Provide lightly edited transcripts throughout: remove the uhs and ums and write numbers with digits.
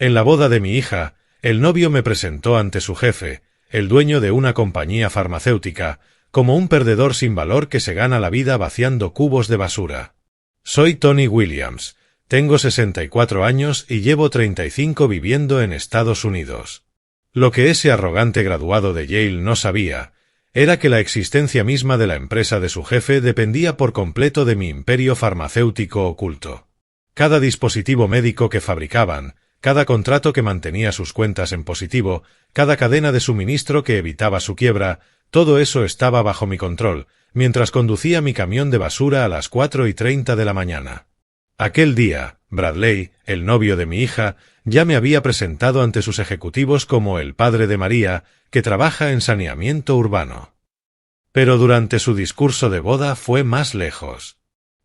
En la boda de mi hija, el novio me presentó ante su jefe, el dueño de una compañía farmacéutica, como un perdedor sin valor que se gana la vida vaciando cubos de basura. Soy Tony Williams, tengo 64 años y llevo 35 viviendo en Estados Unidos. Lo que ese arrogante graduado de Yale no sabía, era que la existencia misma de la empresa de su jefe dependía por completo de mi imperio farmacéutico oculto. Cada dispositivo médico que fabricaban, cada contrato que mantenía sus cuentas en positivo, cada cadena de suministro que evitaba su quiebra, todo eso estaba bajo mi control, mientras conducía mi camión de basura a las 4:30 de la mañana. Aquel día, Bradley, el novio de mi hija, ya me había presentado ante sus ejecutivos como el padre de María, que trabaja en saneamiento urbano. Pero durante su discurso de boda fue más lejos.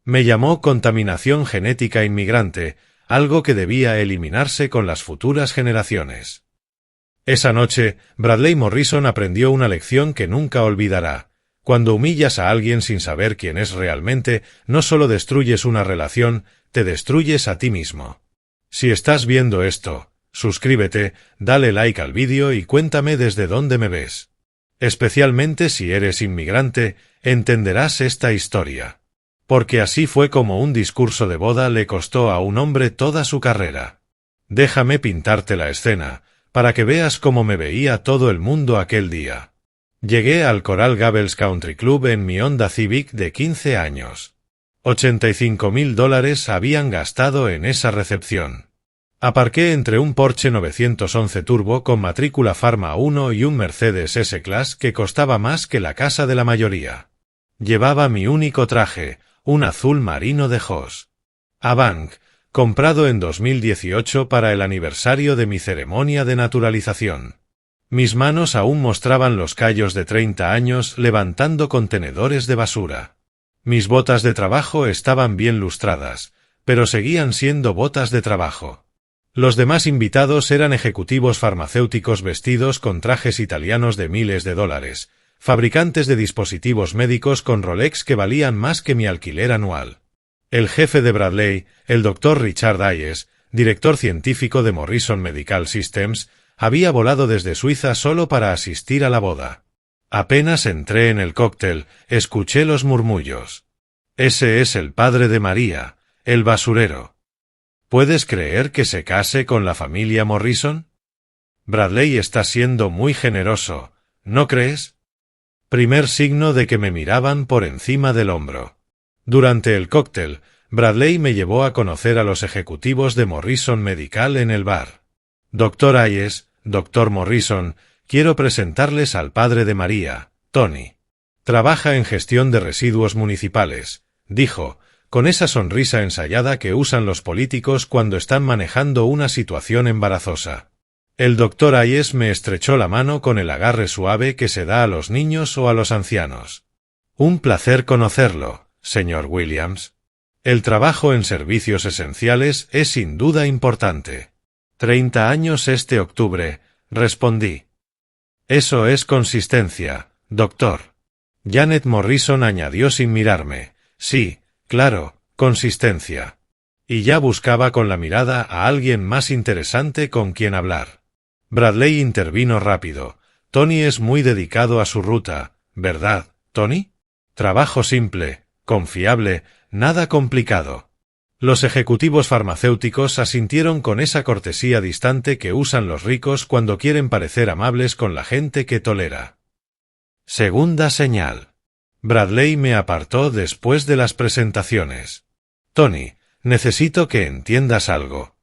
Me llamó contaminación genética inmigrante, algo que debía eliminarse con las futuras generaciones. Esa noche, Bradley Morrison aprendió una lección que nunca olvidará. Cuando humillas a alguien sin saber quién es realmente, no solo destruyes una relación, te destruyes a ti mismo. Si estás viendo esto, suscríbete, dale like al vídeo y cuéntame desde dónde me ves. Especialmente si eres inmigrante, entenderás esta historia. Porque así fue como un discurso de boda le costó a un hombre toda su carrera. Déjame pintarte la escena, para que veas cómo me veía todo el mundo aquel día. Llegué al Coral Gables Country Club en mi Honda Civic de 15 años. $85,000 habían gastado en esa recepción. Aparqué entre un Porsche 911 Turbo con matrícula Pharma 1 y un Mercedes S-Class que costaba más que la casa de la mayoría. Llevaba mi único traje, un azul marino de Joss Bank, comprado en 2018 para el aniversario de mi ceremonia de naturalización. Mis manos aún mostraban los callos de 30 años levantando contenedores de basura. Mis botas de trabajo estaban bien lustradas, pero seguían siendo botas de trabajo. Los demás invitados eran ejecutivos farmacéuticos vestidos con trajes italianos de miles de dólares, fabricantes de dispositivos médicos con Rolex que valían más que mi alquiler anual. El jefe de Bradley, el Dr. Richard Hayes, director científico de Morrison Medical Systems, había volado desde Suiza solo para asistir a la boda. Apenas entré en el cóctel, escuché los murmullos. Ese es el padre de María, el basurero. ¿Puedes creer que se case con la familia Morrison? Bradley está siendo muy generoso, ¿no crees? Primer signo de que me miraban por encima del hombro. Durante el cóctel, Bradley me llevó a conocer a los ejecutivos de Morrison Medical en el bar. Dr. Hayes, Dr. Morrison, quiero presentarles al padre de María, Tony. Trabaja en gestión de residuos municipales, dijo, con esa sonrisa ensayada que usan los políticos cuando están manejando una situación embarazosa. El Dr. Hayes me estrechó la mano con el agarre suave que se da a los niños o a los ancianos. Un placer conocerlo, señor Williams. El trabajo en servicios esenciales es sin duda importante. 30 años este octubre, respondí. Eso es consistencia, doctor. Janet Morrison añadió sin mirarme. Sí, claro, consistencia. Y ya buscaba con la mirada a alguien más interesante con quien hablar. Bradley intervino rápido. Tony es muy dedicado a su ruta, ¿verdad, Tony? Trabajo simple, confiable, nada complicado. Los ejecutivos farmacéuticos asintieron con esa cortesía distante que usan los ricos cuando quieren parecer amables con la gente que tolera. Segunda señal. Bradley me apartó después de las presentaciones. Tony, necesito que entiendas algo.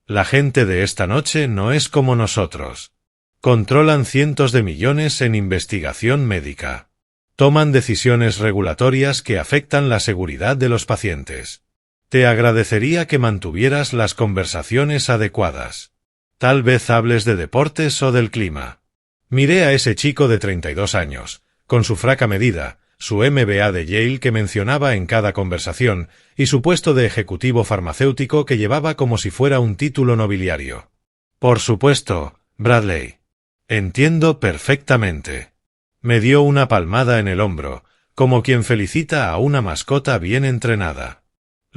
La gente de esta noche no es como nosotros. Controlan cientos de millones en investigación médica. Toman decisiones regulatorias que afectan la seguridad de los pacientes. Te agradecería que mantuvieras las conversaciones adecuadas. Tal vez hables de deportes o del clima. Miré a ese chico de 32 años, con su fraca medida, su MBA de Yale que mencionaba en cada conversación, y su puesto de ejecutivo farmacéutico que llevaba como si fuera un título nobiliario. Por supuesto, Bradley. Entiendo perfectamente. Me dio una palmada en el hombro, como quien felicita a una mascota bien entrenada.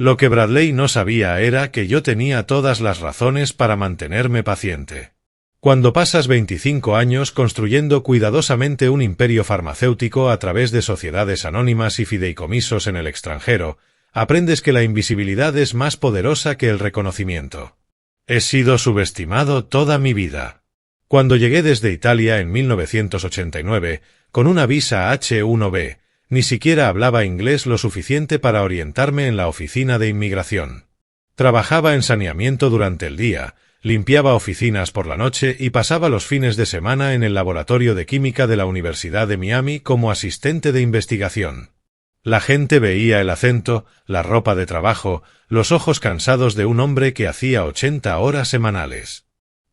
Lo que Bradley no sabía era que yo tenía todas las razones para mantenerme paciente. Cuando pasas 25 años construyendo cuidadosamente un imperio farmacéutico a través de sociedades anónimas y fideicomisos en el extranjero, aprendes que la invisibilidad es más poderosa que el reconocimiento. He sido subestimado toda mi vida. Cuando llegué desde Italia en 1989, con una visa H1B, ni siquiera hablaba inglés lo suficiente para orientarme en la oficina de inmigración. Trabajaba en saneamiento durante el día, limpiaba oficinas por la noche y pasaba los fines de semana en el laboratorio de química de la Universidad de Miami como asistente de investigación. La gente veía el acento, la ropa de trabajo, los ojos cansados de un hombre que hacía 80 horas semanales.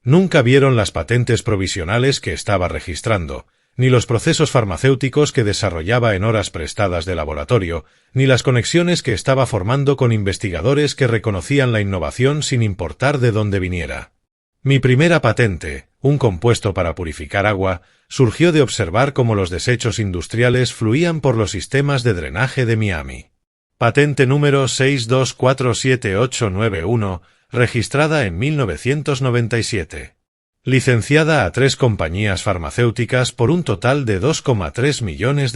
Nunca vieron las patentes provisionales que estaba registrando, ni los procesos farmacéuticos que desarrollaba en horas prestadas de laboratorio, ni las conexiones que estaba formando con investigadores que reconocían la innovación sin importar de dónde viniera. Mi primera patente, un compuesto para purificar agua, surgió de observar cómo los desechos industriales fluían por los sistemas de drenaje de Miami. Patente número 6247891, registrada en 1997. Licenciada a 3 compañías farmacéuticas por un total de $2,3 millones.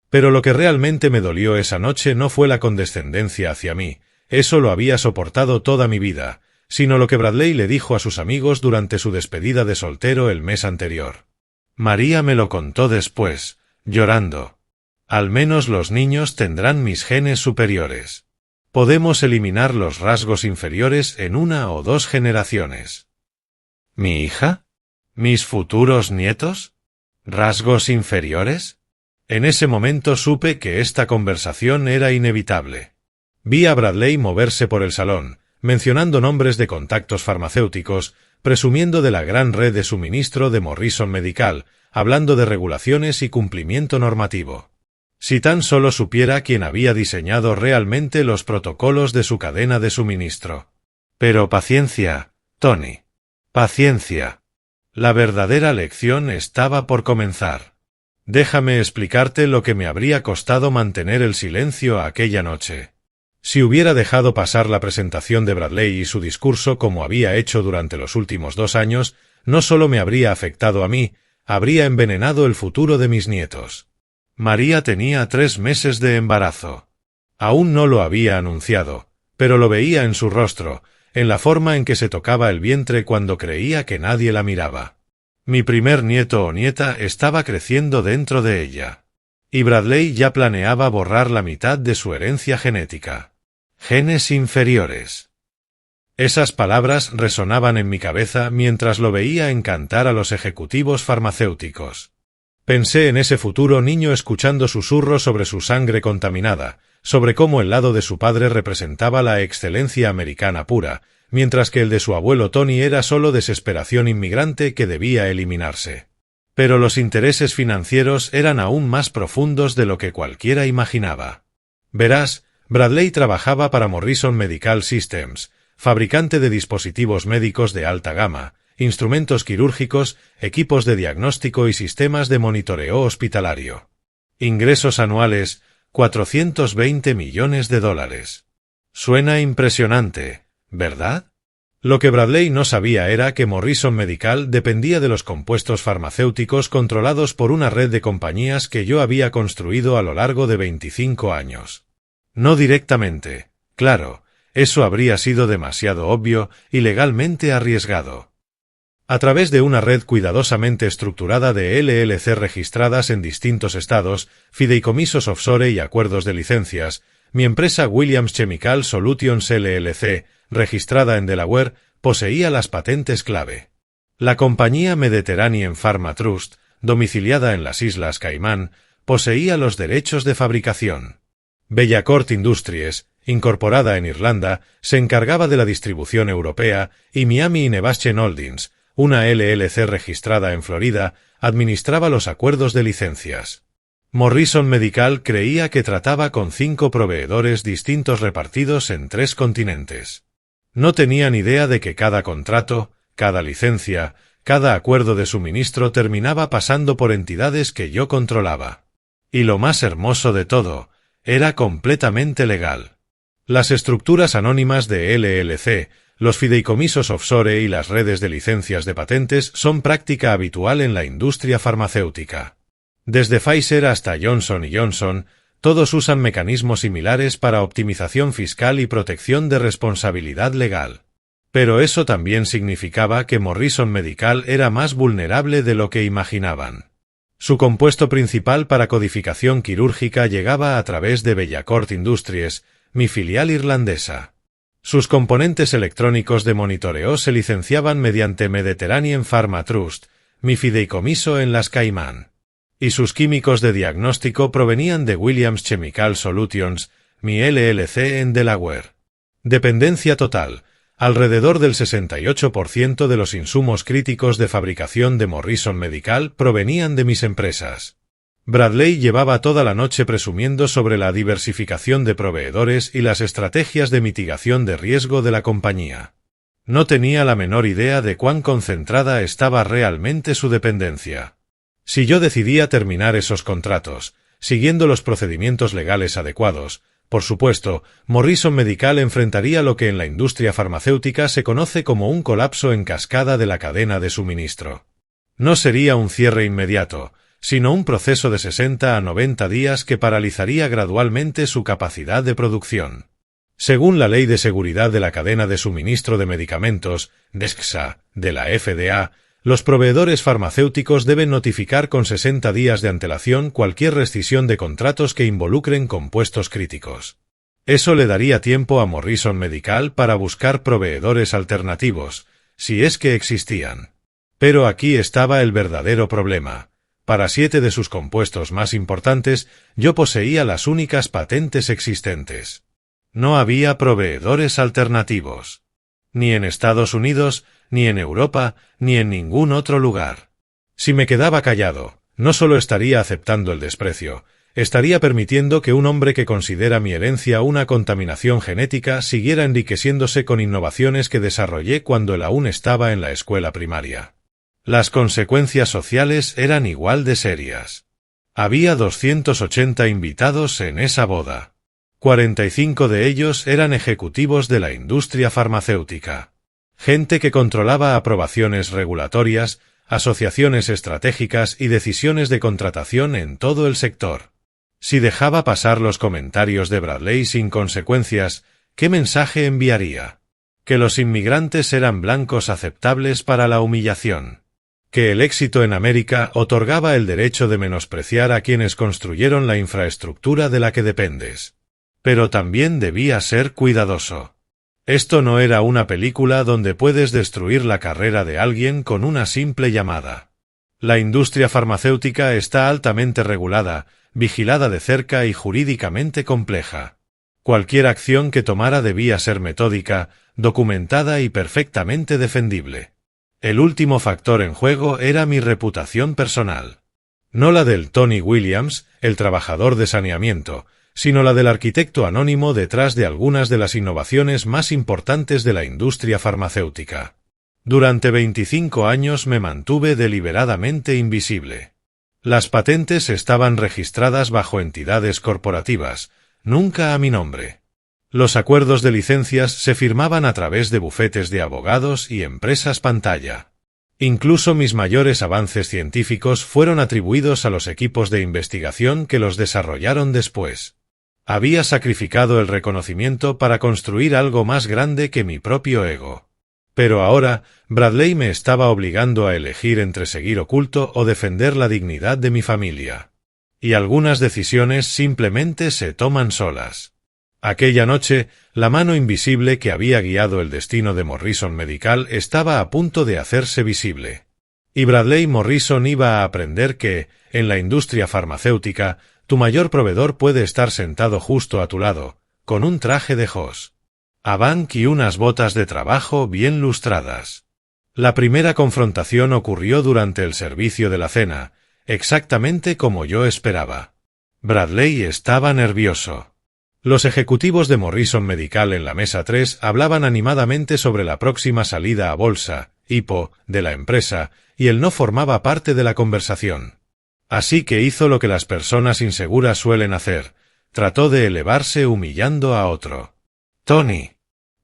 Pero lo que realmente me dolió esa noche no fue la condescendencia hacia mí, eso lo había soportado toda mi vida, sino lo que Bradley le dijo a sus amigos durante su despedida de soltero el mes anterior. María me lo contó después, llorando. Al menos los niños tendrán mis genes superiores. Podemos eliminar los rasgos inferiores en 1 o 2 generaciones. ¿Mi hija? ¿Mis futuros nietos? ¿Rasgos inferiores? En ese momento supe que esta conversación era inevitable. Vi a Bradley moverse por el salón, mencionando nombres de contactos farmacéuticos, presumiendo de la gran red de suministro de Morrison Medical, hablando de regulaciones y cumplimiento normativo. Si tan solo supiera quién había diseñado realmente los protocolos de su cadena de suministro. Pero paciencia, Tony. Paciencia. La verdadera lección estaba por comenzar. Déjame explicarte lo que me habría costado mantener el silencio aquella noche. Si hubiera dejado pasar la presentación de Bradley y su discurso como había hecho durante los últimos 2 años, no solo me habría afectado a mí, habría envenenado el futuro de mis nietos. María tenía 3 meses de embarazo. Aún no lo había anunciado, pero lo veía en su rostro, en la forma en que se tocaba el vientre cuando creía que nadie la miraba. Mi primer nieto o nieta estaba creciendo dentro de ella. Y Bradley ya planeaba borrar la mitad de su herencia genética. Genes inferiores. Esas palabras resonaban en mi cabeza mientras lo veía encantar a los ejecutivos farmacéuticos. Pensé en ese futuro niño escuchando susurros sobre su sangre contaminada, sobre cómo el lado de su padre representaba la excelencia americana pura, mientras que el de su abuelo Tony era solo desesperación inmigrante que debía eliminarse. Pero los intereses financieros eran aún más profundos de lo que cualquiera imaginaba. Verás, Bradley trabajaba para Morrison Medical Systems, fabricante de dispositivos médicos de alta gama, instrumentos quirúrgicos, equipos de diagnóstico y sistemas de monitoreo hospitalario. Ingresos anuales, $420 millones. Suena impresionante, ¿verdad? Lo que Bradley no sabía era que Morrison Medical dependía de los compuestos farmacéuticos controlados por una red de compañías que yo había construido a lo largo de 25 años. No directamente, claro, eso habría sido demasiado obvio y legalmente arriesgado. A través de una red cuidadosamente estructurada de LLC registradas en distintos estados, fideicomisos offshore y acuerdos de licencias, mi empresa Williams Chemical Solutions LLC, registrada en Delaware, poseía las patentes clave. La compañía Mediterranean Pharma Trust, domiciliada en las Islas Caimán, poseía los derechos de fabricación. Bellacourt Industries, incorporada en Irlanda, se encargaba de la distribución europea y Miami Innovation Holdings, una LLC registrada en Florida, administraba los acuerdos de licencias. Morrison Medical creía que trataba con 5 proveedores distintos repartidos en 3 continentes. No tenían idea de que cada contrato, cada licencia, cada acuerdo de suministro terminaba pasando por entidades que yo controlaba. Y lo más hermoso de todo, era completamente legal. Las estructuras anónimas de LLC, los fideicomisos offshore y las redes de licencias de patentes son práctica habitual en la industria farmacéutica. Desde Pfizer hasta Johnson & Johnson, todos usan mecanismos similares para optimización fiscal y protección de responsabilidad legal. Pero eso también significaba que Morrison Medical era más vulnerable de lo que imaginaban. Su compuesto principal para codificación quirúrgica llegaba a través de Bellacourt Industries, mi filial irlandesa. Sus componentes electrónicos de monitoreo se licenciaban mediante Mediterranean Pharma Trust, mi fideicomiso en las Caimán. Y sus químicos de diagnóstico provenían de Williams Chemical Solutions, mi LLC en Delaware. Dependencia total. Alrededor del 68% de los insumos críticos de fabricación de Morrison Medical provenían de mis empresas. Bradley llevaba toda la noche presumiendo sobre la diversificación de proveedores y las estrategias de mitigación de riesgo de la compañía. No tenía la menor idea de cuán concentrada estaba realmente su dependencia. Si yo decidía terminar esos contratos, siguiendo los procedimientos legales adecuados, por supuesto, Morrison Medical enfrentaría lo que en la industria farmacéutica se conoce como un colapso en cascada de la cadena de suministro. No sería un cierre inmediato, sino un proceso de 60 a 90 días que paralizaría gradualmente su capacidad de producción. Según la Ley de Seguridad de la Cadena de Suministro de Medicamentos, DSCSA, de la FDA, los proveedores farmacéuticos deben notificar con 60 días de antelación cualquier rescisión de contratos que involucren compuestos críticos. Eso le daría tiempo a Morrison Medical para buscar proveedores alternativos, si es que existían. Pero aquí estaba el verdadero problema. Para 7 de sus compuestos más importantes, yo poseía las únicas patentes existentes. No había proveedores alternativos. Ni en Estados Unidos, ni en Europa, ni en ningún otro lugar. Si me quedaba callado, no solo estaría aceptando el desprecio, estaría permitiendo que un hombre que considera mi herencia una contaminación genética siguiera enriqueciéndose con innovaciones que desarrollé cuando él aún estaba en la escuela primaria. Las consecuencias sociales eran igual de serias. Había 280 invitados en esa boda. 45 de ellos eran ejecutivos de la industria farmacéutica. Gente que controlaba aprobaciones regulatorias, asociaciones estratégicas y decisiones de contratación en todo el sector. Si dejaba pasar los comentarios de Bradley sin consecuencias, ¿qué mensaje enviaría? Que los inmigrantes eran blancos aceptables para la humillación. Que el éxito en América otorgaba el derecho de menospreciar a quienes construyeron la infraestructura de la que dependes. Pero también debía ser cuidadoso. Esto no era una película donde puedes destruir la carrera de alguien con una simple llamada. La industria farmacéutica está altamente regulada, vigilada de cerca y jurídicamente compleja. Cualquier acción que tomara debía ser metódica, documentada y perfectamente defendible. El último factor en juego era mi reputación personal. No la del Tony Williams, el trabajador de saneamiento, sino la del arquitecto anónimo detrás de algunas de las innovaciones más importantes de la industria farmacéutica. Durante 25 años me mantuve deliberadamente invisible. Las patentes estaban registradas bajo entidades corporativas, nunca a mi nombre. Los acuerdos de licencias se firmaban a través de bufetes de abogados y empresas pantalla. Incluso mis mayores avances científicos fueron atribuidos a los equipos de investigación que los desarrollaron después. Había sacrificado el reconocimiento para construir algo más grande que mi propio ego. Pero ahora, Bradley me estaba obligando a elegir entre seguir oculto o defender la dignidad de mi familia. Y algunas decisiones simplemente se toman solas. Aquella noche, la mano invisible que había guiado el destino de Morrison Medical estaba a punto de hacerse visible. Y Bradley Morrison iba a aprender que, en la industria farmacéutica, tu mayor proveedor puede estar sentado justo a tu lado, con un traje de Hoss Abank y unas botas de trabajo bien lustradas. La primera confrontación ocurrió durante el servicio de la cena, exactamente como yo esperaba. Bradley estaba nervioso. Los ejecutivos de Morrison Medical en la mesa 3 hablaban animadamente sobre la próxima salida a bolsa, IPO, de la empresa, y él no formaba parte de la conversación. Así que hizo lo que las personas inseguras suelen hacer, trató de elevarse humillando a otro. Tony,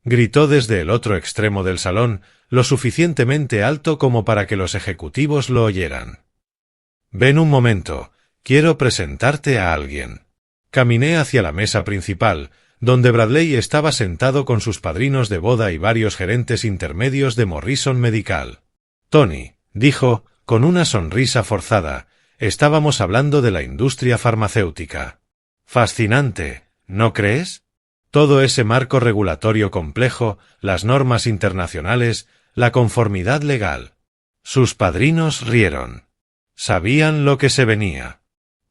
gritó desde el otro extremo del salón, lo suficientemente alto como para que los ejecutivos lo oyeran. Ven un momento, quiero presentarte a alguien. Caminé hacia la mesa principal, donde Bradley estaba sentado con sus padrinos de boda y varios gerentes intermedios de Morrison Medical. Tony, dijo, con una sonrisa forzada, estábamos hablando de la industria farmacéutica. Fascinante, ¿no crees? Todo ese marco regulatorio complejo, las normas internacionales, la conformidad legal. Sus padrinos rieron. Sabían lo que se venía.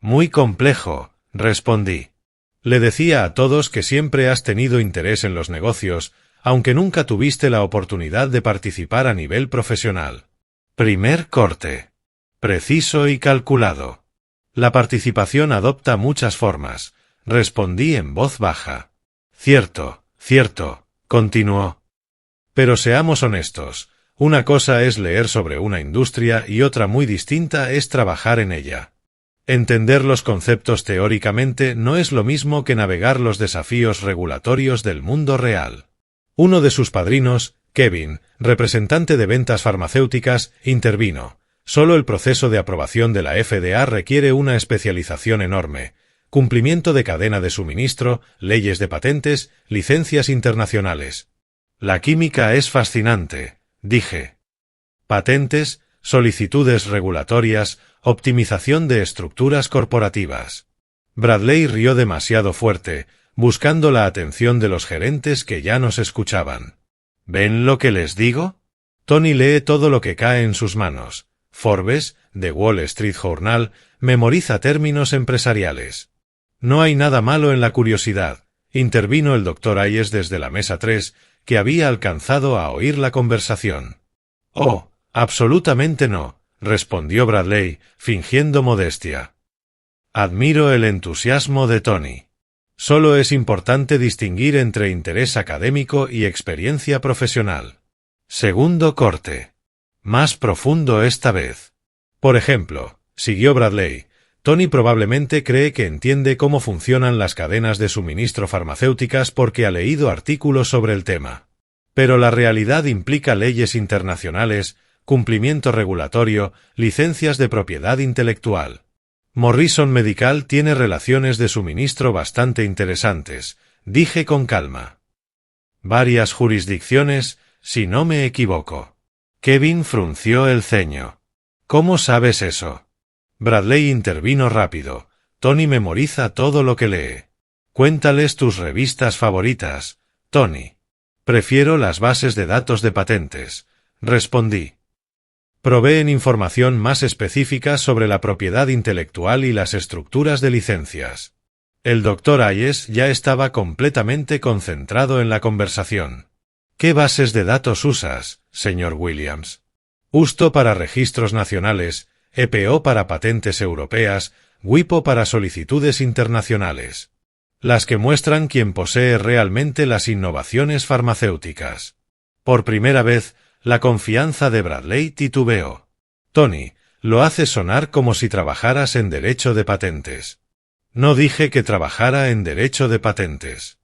Muy complejo, respondí. Le decía a todos que siempre has tenido interés en los negocios, aunque nunca tuviste la oportunidad de participar a nivel profesional. Primer corte. Preciso y calculado. La participación adopta muchas formas, respondí en voz baja. Cierto, continuó. Pero seamos honestos, una cosa es leer sobre una industria y otra muy distinta es trabajar en ella. Entender los conceptos teóricamente no es lo mismo que navegar los desafíos regulatorios del mundo real. Uno de sus padrinos, Kevin, representante de ventas farmacéuticas, intervino. Solo el proceso de aprobación de la FDA requiere una especialización enorme. Cumplimiento de cadena de suministro, leyes de patentes, licencias internacionales. La química es fascinante, dije. Patentes, solicitudes regulatorias, optimización de estructuras corporativas. Bradley rió demasiado fuerte, buscando la atención de los gerentes que ya nos escuchaban. ¿Ven lo que les digo? Tony lee todo lo que cae en sus manos. Forbes, The Wall Street Journal, memoriza términos empresariales. No hay nada malo en la curiosidad, intervino el Dr. Ayes desde la mesa 3, que había alcanzado a oír la conversación. Oh, absolutamente no, respondió Bradley, fingiendo modestia. Admiro el entusiasmo de Tony. Solo es importante distinguir entre interés académico y experiencia profesional. Segundo corte. Más profundo esta vez. Por ejemplo, siguió Bradley, Tony probablemente cree que entiende cómo funcionan las cadenas de suministro farmacéuticas porque ha leído artículos sobre el tema. Pero la realidad implica leyes internacionales, cumplimiento regulatorio, licencias de propiedad intelectual. Morrison Medical tiene relaciones de suministro bastante interesantes, dije con calma. Varias jurisdicciones, si no me equivoco. Kevin frunció el ceño. ¿Cómo sabes eso? Bradley intervino rápido. Tony memoriza todo lo que lee. Cuéntales tus revistas favoritas, Tony. Prefiero las bases de datos de patentes, respondí. Proveen información más específica sobre la propiedad intelectual y las estructuras de licencias. El Dr. Ayes ya estaba completamente concentrado en la conversación. ¿Qué bases de datos usas, señor Williams? USTO para registros nacionales, EPO para patentes europeas, WIPO para solicitudes internacionales. Las que muestran quién posee realmente las innovaciones farmacéuticas. Por primera vez, la confianza de Bradley titubeó. Tony, lo haces sonar como si trabajaras en derecho de patentes. No dije que trabajara en derecho de patentes.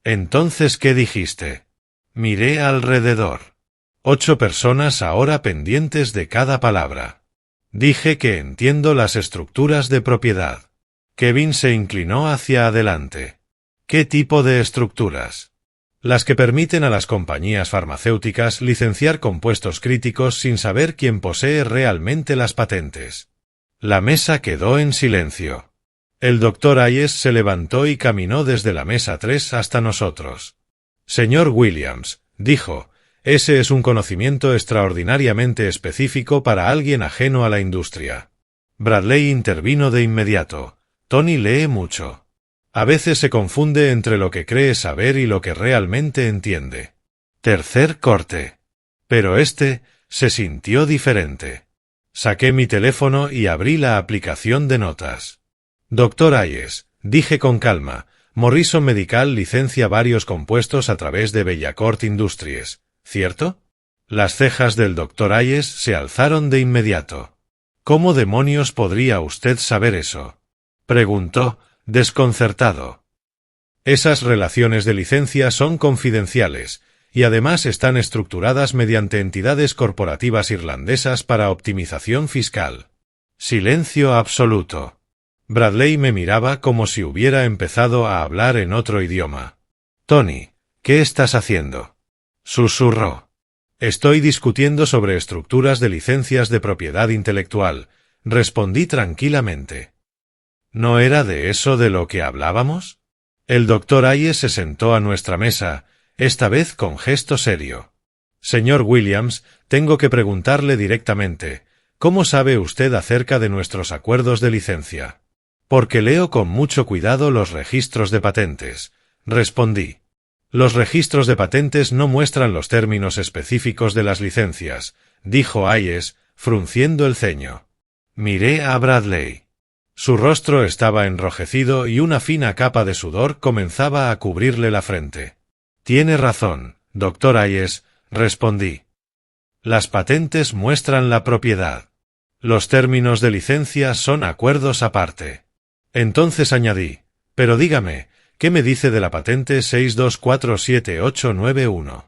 Entonces, ¿qué dijiste? Miré alrededor. 8 personas ahora pendientes de cada palabra. Dije que entiendo las estructuras de propiedad. Kevin se inclinó hacia adelante. ¿Qué tipo de estructuras? Las que permiten a las compañías farmacéuticas licenciar compuestos críticos sin saber quién posee realmente las patentes. La mesa quedó en silencio. El Dr. Ayes se levantó y caminó desde la mesa 3 hasta nosotros. Señor Williams, dijo, ese es un conocimiento extraordinariamente específico para alguien ajeno a la industria. Bradley intervino de inmediato. Tony lee mucho. A veces se confunde entre lo que cree saber y lo que realmente entiende. Tercer corte. Pero se sintió diferente. Saqué mi teléfono y abrí la aplicación de notas. Dr. Ayes, dije con calma, Morrison Medical licencia varios compuestos a través de Bellacourt Industries, ¿cierto? Las cejas del Dr. Ayes se alzaron de inmediato. ¿Cómo demonios podría usted saber eso? Preguntó, desconcertado. Esas relaciones de licencia son confidenciales, y además están estructuradas mediante entidades corporativas irlandesas para optimización fiscal. Silencio absoluto. Bradley me miraba como si hubiera empezado a hablar en otro idioma. Tony, ¿qué estás haciendo? Susurró. Estoy discutiendo sobre estructuras de licencias de propiedad intelectual, respondí tranquilamente. ¿No era de eso de lo que hablábamos? El doctor Hayes se sentó a nuestra mesa, esta vez con gesto serio. Señor Williams, tengo que preguntarle directamente, ¿cómo sabe usted acerca de nuestros acuerdos de licencia? Porque leo con mucho cuidado los registros de patentes, respondí. Los registros de patentes no muestran los términos específicos de las licencias, dijo Hayes, frunciendo el ceño. Miré a Bradley. Su rostro estaba enrojecido y una fina capa de sudor comenzaba a cubrirle la frente. Tiene razón, doctor Hayes, respondí. Las patentes muestran la propiedad. Los términos de licencia son acuerdos aparte. Entonces añadí, pero dígame, ¿qué me dice de la patente 6247891?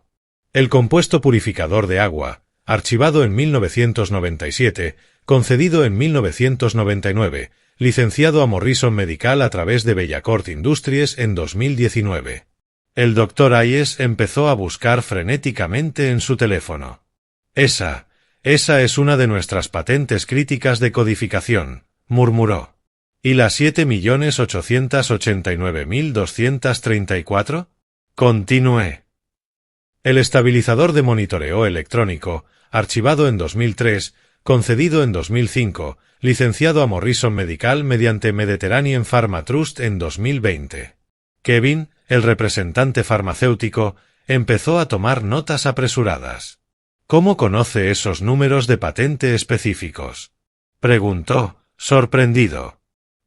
El compuesto purificador de agua, archivado en 1997, concedido en 1999, licenciado a Morrison Medical a través de Bellacourt Industries en 2019. El doctor Hayes empezó a buscar frenéticamente en su teléfono. Esa es una de nuestras patentes críticas de codificación, murmuró. ¿Y la 7.889.234? Continué. El estabilizador de monitoreo electrónico, archivado en 2003, concedido en 2005, licenciado a Morrison Medical mediante Mediterranean Pharma Trust en 2020. Kevin, el representante farmacéutico, empezó a tomar notas apresuradas. ¿Cómo conoce esos números de patente específicos? Preguntó, sorprendido.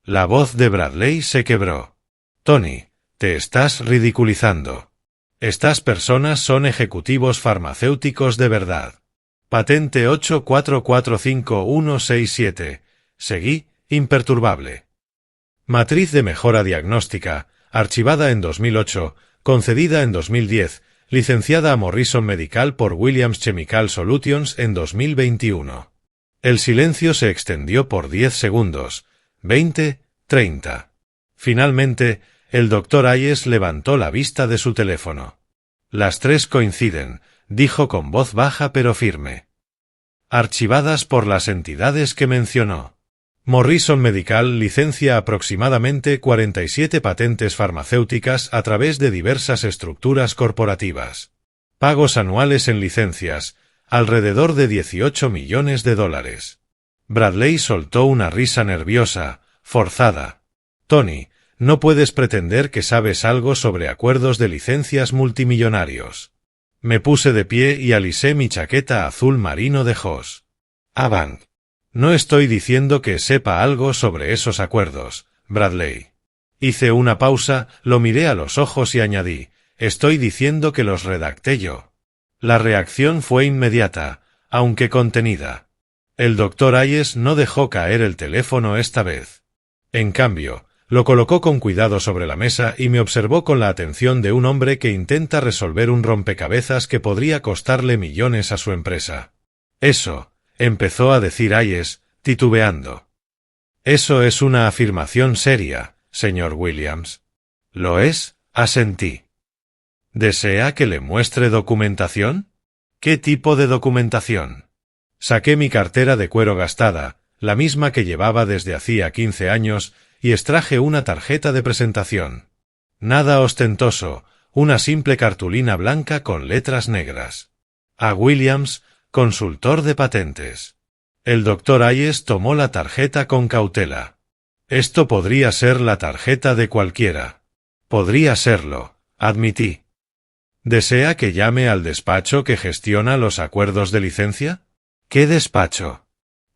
La voz de Bradley se quebró. Tony, te estás ridiculizando. Estas personas son ejecutivos farmacéuticos de verdad. Patente 8445167. Seguí, imperturbable. Matriz de mejora diagnóstica, archivada en 2008, concedida en 2010, licenciada a Morrison Medical por Williams Chemical Solutions en 2021. El silencio se extendió por 10 segundos, 20, 30. Finalmente, el doctor Hayes levantó la vista de su teléfono. Las tres coinciden, dijo con voz baja pero firme. Archivadas por las entidades que mencionó. Morrison Medical licencia aproximadamente 47 patentes farmacéuticas a través de diversas estructuras corporativas. Pagos anuales en licencias, alrededor de $18 millones. Bradley soltó una risa nerviosa, forzada. Tony, no puedes pretender que sabes algo sobre acuerdos de licencias multimillonarios. Me puse de pie y alisé mi chaqueta azul marino de Hoss. Avant. No estoy diciendo que sepa algo sobre esos acuerdos, Bradley. Hice una pausa, lo miré a los ojos y añadí, estoy diciendo que los redacté yo. La reacción fue inmediata, aunque contenida. El doctor Hayes no dejó caer el teléfono esta vez. En cambio, lo colocó con cuidado sobre la mesa y me observó con la atención de un hombre que intenta resolver un rompecabezas que podría costarle millones a su empresa. Eso, empezó a decir Hayes, titubeando. Eso es una afirmación seria, señor Williams. ¿Lo es? Asentí. ¿Desea que le muestre documentación? ¿Qué tipo de documentación? Saqué mi cartera de cuero gastada, la misma que llevaba desde hacía 15 años, y extraje una tarjeta de presentación. Nada ostentoso, una simple cartulina blanca con letras negras. A Williams, consultor de patentes. El doctor Hayes tomó la tarjeta con cautela. Esto podría ser la tarjeta de cualquiera. Podría serlo, admití. ¿Desea que llame al despacho que gestiona los acuerdos de licencia? ¿Qué despacho?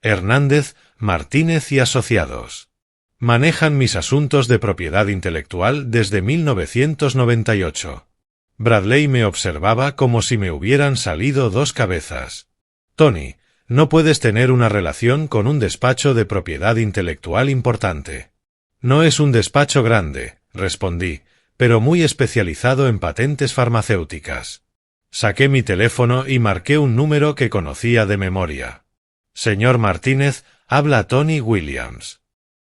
Hernández, Martínez y Asociados. Manejan mis asuntos de propiedad intelectual desde 1998. Bradley me observaba como si me hubieran salido dos cabezas. Tony, no puedes tener una relación con un despacho de propiedad intelectual importante. No es un despacho grande, respondí, pero muy especializado en patentes farmacéuticas. Saqué mi teléfono y marqué un número que conocía de memoria. Señor Martínez, habla Tony Williams.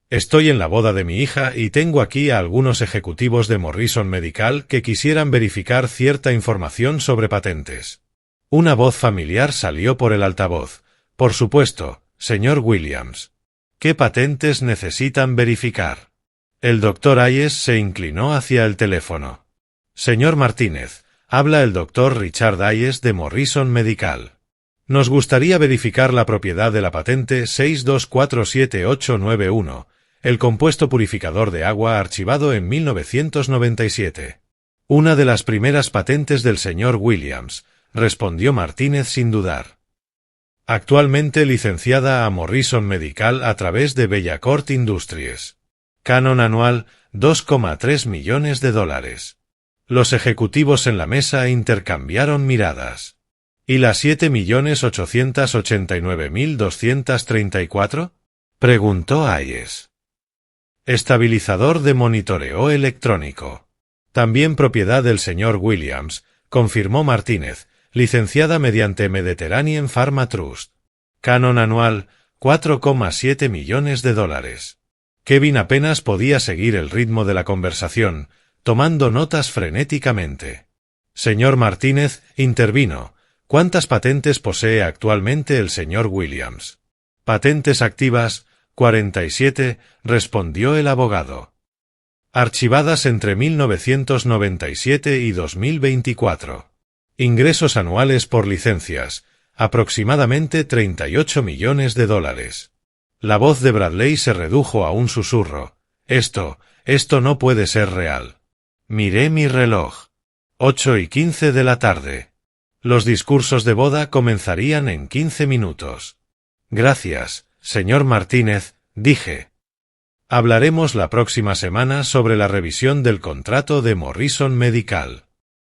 Estoy en la boda de mi hija y tengo aquí a algunos ejecutivos de Morrison Medical que quisieran verificar cierta información sobre patentes. Una voz familiar salió por el altavoz. Por supuesto, señor Williams. ¿Qué patentes necesitan verificar? El doctor Hayes se inclinó hacia el teléfono. Señor Martínez, habla el doctor Richard Hayes de Morrison Medical. Nos gustaría verificar la propiedad de la patente 6247891, el compuesto purificador de agua archivado en 1997. Una de las primeras patentes del señor Williams, respondió Martínez sin dudar. Actualmente licenciada a Morrison Medical a través de Bellacourt Industries. Canon anual, $2,3 millones. Los ejecutivos en la mesa intercambiaron miradas. ¿Y las 7.889.234? Preguntó Hayes. Estabilizador de monitoreo electrónico. También propiedad del señor Williams, confirmó Martínez, licenciada mediante Mediterranean Pharma Trust. Canon anual, $4,7 millones. Kevin apenas podía seguir el ritmo de la conversación, tomando notas frenéticamente. Señor Martínez, intervino. ¿Cuántas patentes posee actualmente el señor Williams? Patentes activas, 47, respondió el abogado. Archivadas entre 1997 y 2024. Ingresos anuales por licencias, aproximadamente $38 millones. La voz de Bradley se redujo a un susurro. Esto no puede ser real. Miré mi reloj. 8:15 de la tarde. Los discursos de boda comenzarían en 15 minutos. Gracias, señor Martínez, dije. Hablaremos la próxima semana sobre la revisión del contrato de Morrison Medical.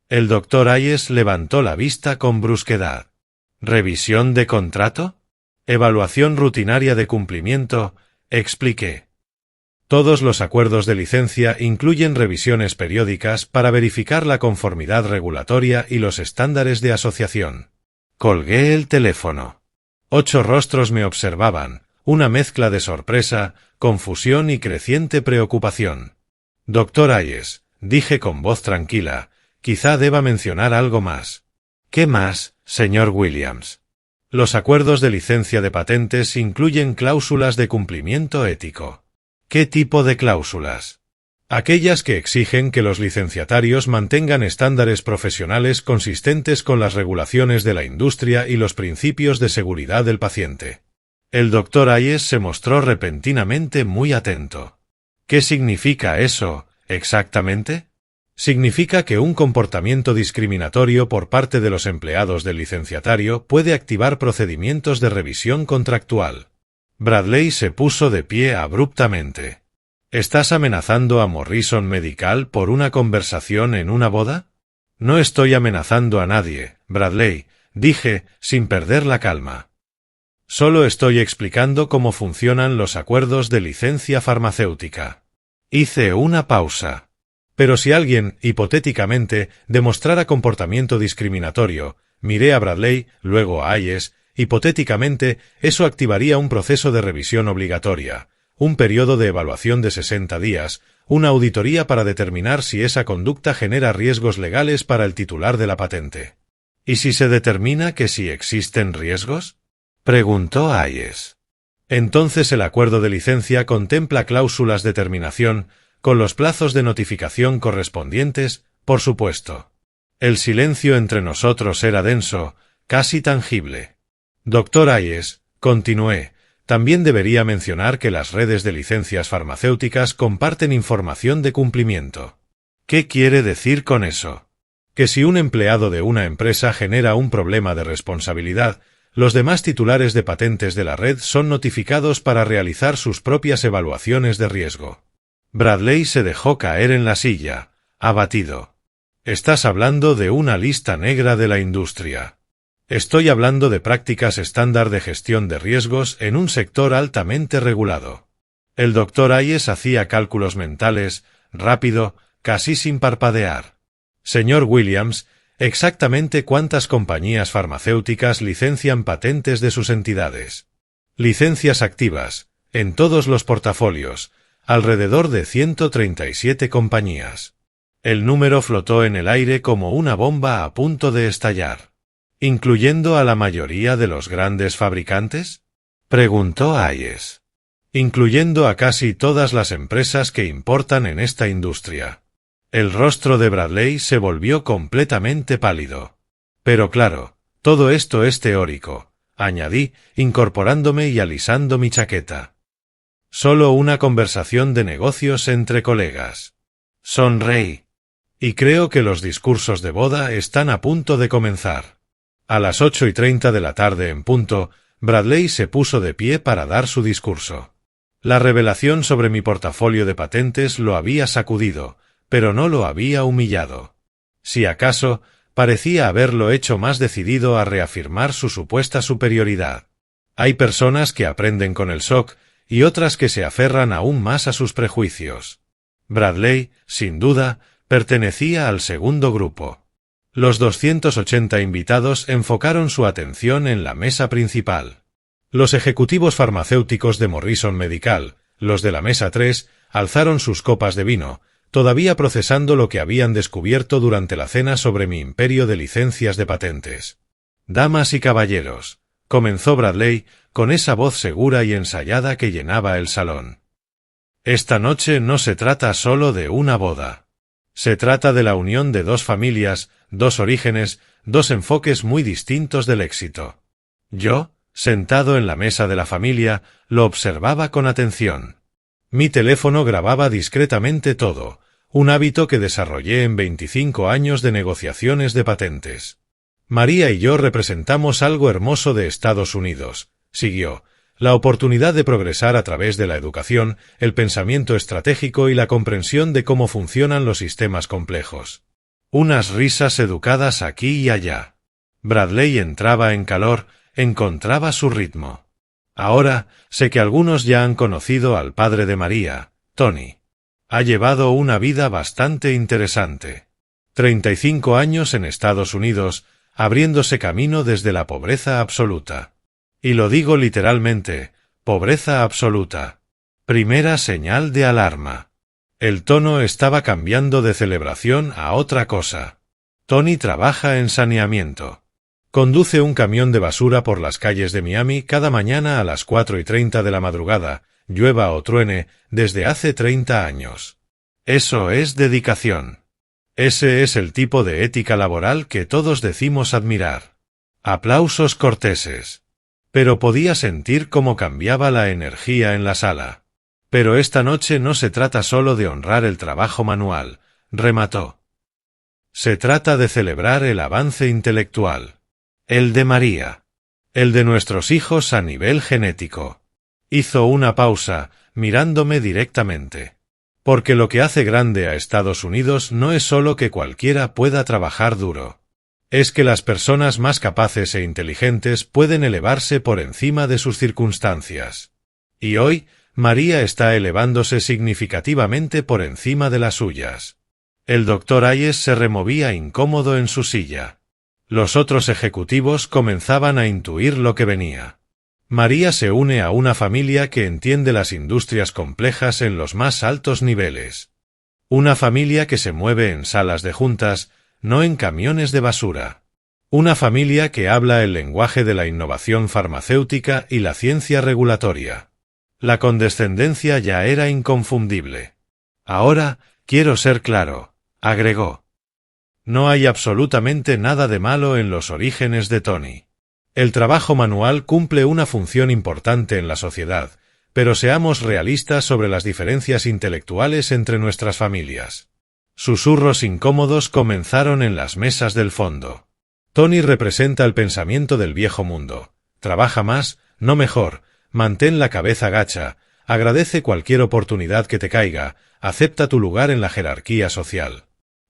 El doctor Hayes levantó la vista con brusquedad. ¿Revisión de contrato? Evaluación rutinaria de cumplimiento, expliqué. Todos los acuerdos de licencia incluyen revisiones periódicas para verificar la conformidad regulatoria y los estándares de asociación. Colgué el teléfono. 8 rostros me observaban, una mezcla de sorpresa, confusión y creciente preocupación. Doctor Hayes, dije con voz tranquila, quizá deba mencionar algo más. ¿Qué más, señor Williams? Los acuerdos de licencia de patentes incluyen cláusulas de cumplimiento ético. ¿Qué tipo de cláusulas? Aquellas que exigen que los licenciatarios mantengan estándares profesionales consistentes con las regulaciones de la industria y los principios de seguridad del paciente. El doctor Hayes se mostró repentinamente muy atento. ¿Qué significa eso, exactamente? Significa que un comportamiento discriminatorio por parte de los empleados del licenciatario puede activar procedimientos de revisión contractual. Bradley se puso de pie abruptamente. ¿Estás amenazando a Morrison Medical por una conversación en una boda? No estoy amenazando a nadie, Bradley, dije, sin perder la calma. Solo estoy explicando cómo funcionan los acuerdos de licencia farmacéutica. Hice una pausa. Pero si alguien, hipotéticamente, demostrara comportamiento discriminatorio, miré a Bradley, luego a Hayes, hipotéticamente, eso activaría un proceso de revisión obligatoria, un periodo de evaluación de 60 días, una auditoría para determinar si esa conducta genera riesgos legales para el titular de la patente. ¿Y si se determina que sí existen riesgos? Preguntó Hayes. Entonces el acuerdo de licencia contempla cláusulas de terminación, con los plazos de notificación correspondientes, por supuesto. El silencio entre nosotros era denso, casi tangible. Doctor Hayes, continué, también debería mencionar que las redes de licencias farmacéuticas comparten información de cumplimiento. ¿Qué quiere decir con eso? Que si un empleado de una empresa genera un problema de responsabilidad, los demás titulares de patentes de la red son notificados para realizar sus propias evaluaciones de riesgo. Bradley se dejó caer en la silla, abatido. Estás hablando de una lista negra de la industria. Estoy hablando de prácticas estándar de gestión de riesgos en un sector altamente regulado. El doctor Hayes hacía cálculos mentales, rápido, casi sin parpadear. Señor Williams, ¿exactamente cuántas compañías farmacéuticas licencian patentes de sus entidades? Licencias activas, en todos los portafolios, alrededor de 137 compañías. El número flotó en el aire como una bomba a punto de estallar. ¿Incluyendo a la mayoría de los grandes fabricantes?, preguntó Hayes. Incluyendo a casi todas las empresas que importan en esta industria. El rostro de Bradley se volvió completamente pálido. Pero claro, todo esto es teórico, añadí, incorporándome y alisando mi chaqueta. Solo una conversación de negocios entre colegas. Sonreí. Y creo que los discursos de boda están a punto de comenzar. A las 8:30 de la tarde en punto, Bradley se puso de pie para dar su discurso. La revelación sobre mi portafolio de patentes lo había sacudido, pero no lo había humillado. Si acaso, parecía haberlo hecho más decidido a reafirmar su supuesta superioridad. Hay personas que aprenden con el shock y otras que se aferran aún más a sus prejuicios. Bradley, sin duda, pertenecía al segundo grupo. Los 280 invitados enfocaron su atención en la mesa principal. Los ejecutivos farmacéuticos de Morrison Medical, los de la mesa 3, alzaron sus copas de vino, todavía procesando lo que habían descubierto durante la cena sobre mi imperio de licencias de patentes. Damas y caballeros, comenzó Bradley, con esa voz segura y ensayada que llenaba el salón. Esta noche no se trata solo de una boda. Se trata de la unión de dos familias, dos orígenes, dos enfoques muy distintos del éxito. Yo, sentado en la mesa de la familia, lo observaba con atención. Mi teléfono grababa discretamente todo, un hábito que desarrollé en 25 años de negociaciones de patentes. María y yo representamos algo hermoso de Estados Unidos, siguió, la oportunidad de progresar a través de la educación, el pensamiento estratégico y la comprensión de cómo funcionan los sistemas complejos. Unas risas educadas aquí y allá. Bradley entraba en calor, encontraba su ritmo. Ahora, sé que algunos ya han conocido al padre de María, Tony. Ha llevado una vida bastante interesante. 35 años en Estados Unidos, abriéndose camino desde la pobreza absoluta. Y lo digo literalmente, pobreza absoluta. Primera señal de alarma. El tono estaba cambiando de celebración a otra cosa. Tony trabaja en saneamiento. Conduce un camión de basura por las calles de Miami cada mañana a las 4:30 de la madrugada, llueva o truene, desde hace 30 años. Eso es dedicación. Ese es el tipo de ética laboral que todos decimos admirar. Aplausos corteses. Pero podía sentir cómo cambiaba la energía en la sala. Pero esta noche no se trata solo de honrar el trabajo manual, remató. Se trata de celebrar el avance intelectual. El de María. El de nuestros hijos a nivel genético. Hizo una pausa, mirándome directamente. Porque lo que hace grande a Estados Unidos no es solo que cualquiera pueda trabajar duro. Es que las personas más capaces e inteligentes pueden elevarse por encima de sus circunstancias. Y hoy, María está elevándose significativamente por encima de las suyas. El Dr. Hayes se removía incómodo en su silla. Los otros ejecutivos comenzaban a intuir lo que venía. María se une a una familia que entiende las industrias complejas en los más altos niveles. Una familia que se mueve en salas de juntas, no en camiones de basura. Una familia que habla el lenguaje de la innovación farmacéutica y la ciencia regulatoria. La condescendencia ya era inconfundible. Ahora, quiero ser claro, agregó. No hay absolutamente nada de malo en los orígenes de Tony. El trabajo manual cumple una función importante en la sociedad, pero seamos realistas sobre las diferencias intelectuales entre nuestras familias. Susurros incómodos comenzaron en las mesas del fondo. Tony representa el pensamiento del viejo mundo. Trabaja más, no mejor, mantén la cabeza gacha, agradece cualquier oportunidad que te caiga, acepta tu lugar en la jerarquía social.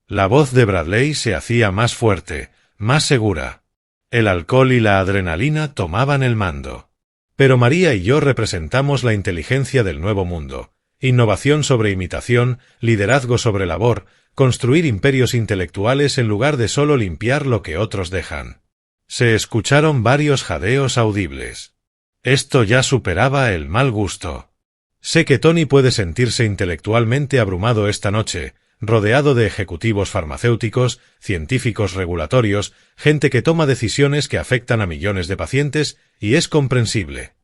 La voz de Bradley se hacía más fuerte, más segura. El alcohol y la adrenalina tomaban el mando. Pero María y yo representamos la inteligencia del nuevo mundo, innovación sobre imitación, liderazgo sobre labor, construir imperios intelectuales en lugar de solo limpiar lo que otros dejan. Se escucharon varios jadeos audibles. Esto ya superaba el mal gusto. Sé que Tony puede sentirse intelectualmente abrumado esta noche, rodeado de ejecutivos farmacéuticos, científicos regulatorios, gente que toma decisiones que afectan a millones de pacientes, y es comprensible.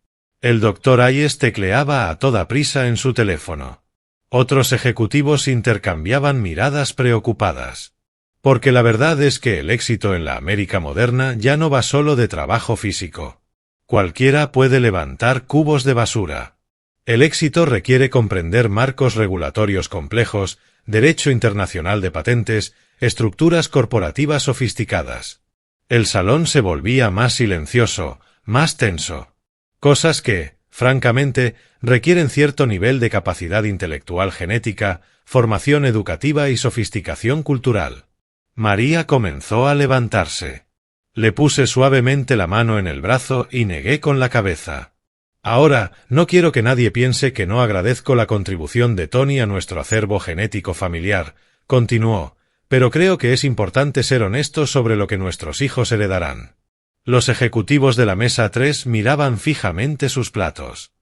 El Dr. Hayes tecleaba a toda prisa en su teléfono. Otros ejecutivos intercambiaban miradas preocupadas. Porque la verdad es que el éxito en la América moderna ya no va solo de trabajo físico. Cualquiera puede levantar cubos de basura. El éxito requiere comprender marcos regulatorios complejos, derecho internacional de patentes, estructuras corporativas sofisticadas. El salón se volvía más silencioso, más tenso. Cosas que, francamente, requieren cierto nivel de capacidad intelectual genética, formación educativa y sofisticación cultural. María comenzó a levantarse. Le puse suavemente la mano en el brazo y negué con la cabeza. Ahora, no quiero que nadie piense que no agradezco la contribución de Tony a nuestro acervo genético familiar, continuó, pero creo que es importante ser honestos sobre lo que nuestros hijos heredarán. Los ejecutivos de la mesa 3 miraban fijamente sus platos.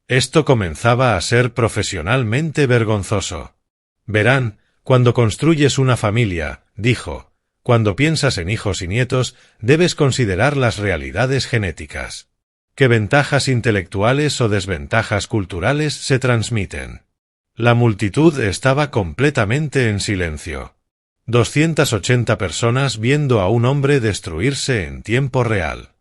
Esto comenzaba a ser profesionalmente vergonzoso. Verán, cuando construyes una familia, dijo, cuando piensas en hijos y nietos, debes considerar las realidades genéticas. ¿Qué ventajas intelectuales o desventajas culturales se transmiten? La multitud estaba completamente en silencio. 280 personas viendo a un hombre destruirse en tiempo real.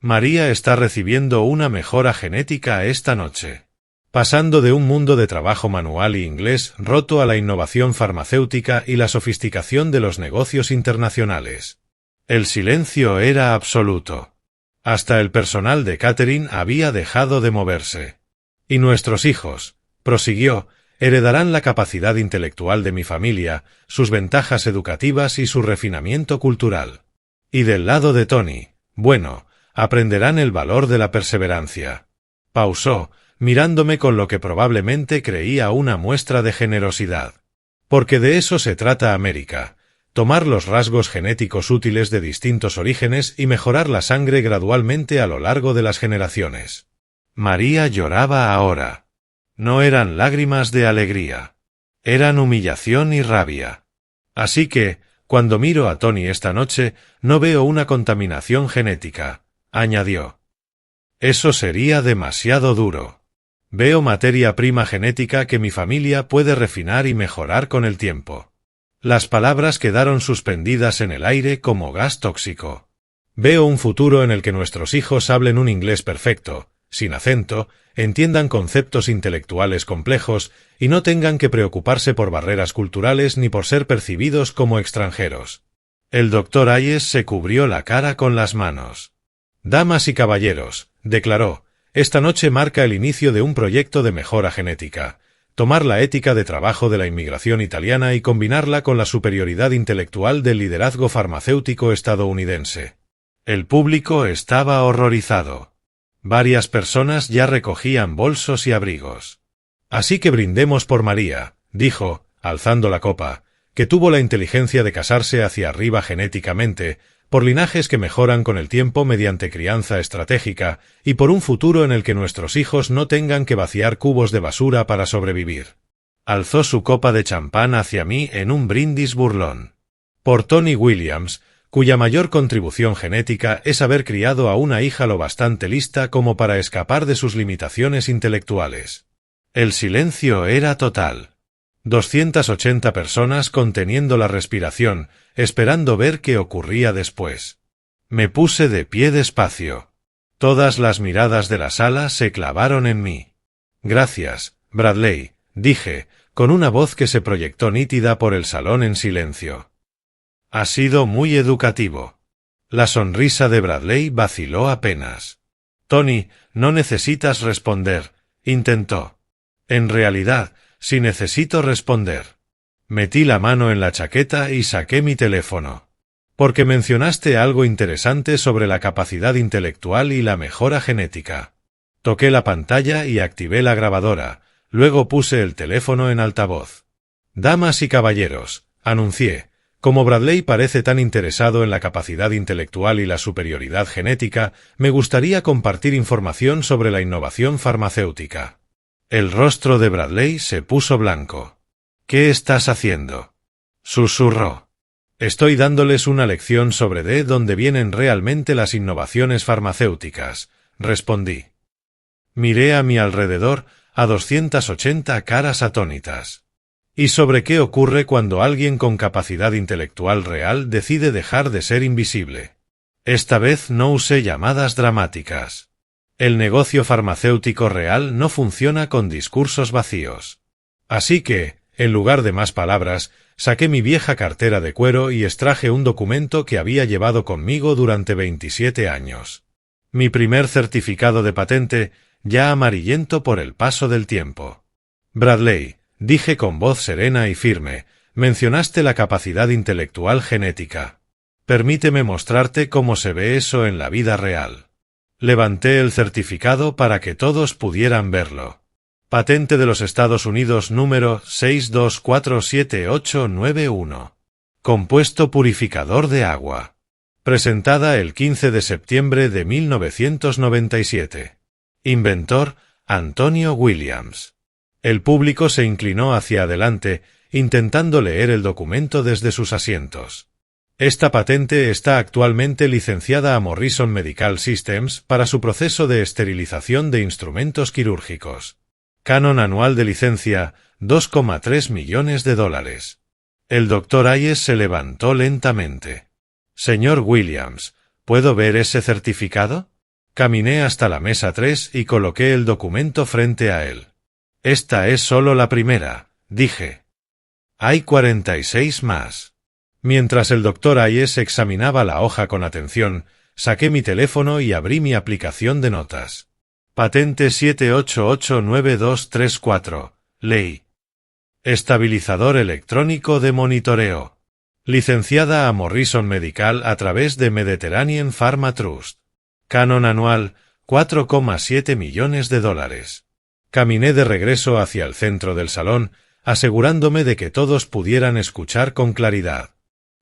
María está recibiendo una mejora genética esta noche. Pasando de un mundo de trabajo manual y inglés roto a la innovación farmacéutica y la sofisticación de los negocios internacionales. El silencio era absoluto. Hasta el personal de catering había dejado de moverse. Y nuestros hijos, prosiguió, heredarán la capacidad intelectual de mi familia, sus ventajas educativas y su refinamiento cultural. Y del lado de Tony, bueno, aprenderán el valor de la perseverancia. Pausó, mirándome con lo que probablemente creía una muestra de generosidad. Porque de eso se trata América. Tomar los rasgos genéticos útiles de distintos orígenes y mejorar la sangre gradualmente a lo largo de las generaciones. María lloraba ahora. No eran lágrimas de alegría. Eran humillación y rabia. Así que, cuando miro a Tony esta noche, no veo una contaminación genética, añadió. Eso sería demasiado duro. Veo materia prima genética que mi familia puede refinar y mejorar con el tiempo. Las palabras quedaron suspendidas en el aire como gas tóxico. Veo un futuro en el que nuestros hijos hablen un inglés perfecto, sin acento, entiendan conceptos intelectuales complejos y no tengan que preocuparse por barreras culturales ni por ser percibidos como extranjeros. El Dr. Hayes se cubrió la cara con las manos. Damas y caballeros, declaró, esta noche marca el inicio de un proyecto de mejora genética. Tomar la ética de trabajo de la inmigración italiana y combinarla con la superioridad intelectual del liderazgo farmacéutico estadounidense. El público estaba horrorizado. Varias personas ya recogían bolsos y abrigos. Así que brindemos por María, dijo, alzando la copa, que tuvo la inteligencia de casarse hacia arriba genéticamente, por linajes que mejoran con el tiempo mediante crianza estratégica y por un futuro en el que nuestros hijos no tengan que vaciar cubos de basura para sobrevivir. Alzó su copa de champán hacia mí en un brindis burlón. Por Tony Williams, cuya mayor contribución genética es haber criado a una hija lo bastante lista como para escapar de sus limitaciones intelectuales. El silencio era total. 280 personas conteniendo la respiración, esperando ver qué ocurría después. Me puse de pie despacio. Todas las miradas de la sala se clavaron en mí. Gracias, Bradley, dije, con una voz que se proyectó nítida por el salón en silencio. Ha sido muy educativo. La sonrisa de Bradley vaciló apenas. Tony, no necesitas responder, intentó. En realidad, sí necesito responder. Metí la mano en la chaqueta y saqué mi teléfono. Porque mencionaste algo interesante sobre la capacidad intelectual y la mejora genética. Toqué la pantalla y activé la grabadora, luego puse el teléfono en altavoz. Damas y caballeros, Anuncié. Como Bradley parece tan interesado en la capacidad intelectual y la superioridad genética, me gustaría compartir información sobre la innovación farmacéutica. El rostro de Bradley se puso blanco. ¿Qué estás haciendo?, susurró. Estoy dándoles una lección sobre de dónde vienen realmente las innovaciones farmacéuticas, respondí. Miré a mi alrededor, a 280 caras atónitas. ¿Y sobre qué ocurre cuando alguien con capacidad intelectual real decide dejar de ser invisible? Esta vez no usé llamadas dramáticas. El negocio farmacéutico real no funciona con discursos vacíos. Así que, en lugar de más palabras, saqué mi vieja cartera de cuero y extraje un documento que había llevado conmigo durante 27 años. Mi primer certificado de patente, ya amarillento por el paso del tiempo. Bradley, dije con voz serena y firme, mencionaste la capacidad intelectual genética. Permíteme mostrarte cómo se ve eso en la vida real. Levanté el certificado para que todos pudieran verlo. Patente de los Estados Unidos número 6247891. Compuesto purificador de agua. Presentada el 15 de septiembre de 1997. Inventor, Antonio Williams. El público se inclinó hacia adelante, intentando leer el documento desde sus asientos. Esta patente está actualmente licenciada a Morrison Medical Systems para su proceso de esterilización de instrumentos quirúrgicos. Canon anual de licencia, $2,3 millones. El Dr. Hayes se levantó lentamente. Señor Williams, ¿puedo ver ese certificado? Caminé hasta la mesa 3 y coloqué el documento frente a él. Esta es solo la primera, dije. Hay 46 más. Mientras el Dr. Hayes examinaba la hoja con atención, saqué mi teléfono y abrí mi aplicación de notas. Patente 7889234, ley. Estabilizador electrónico de monitoreo. Licenciada a Morrison Medical a través de Mediterranean Pharma Trust. Canon anual, $4,7 millones. Caminé de regreso hacia el centro del salón, asegurándome de que todos pudieran escuchar con claridad.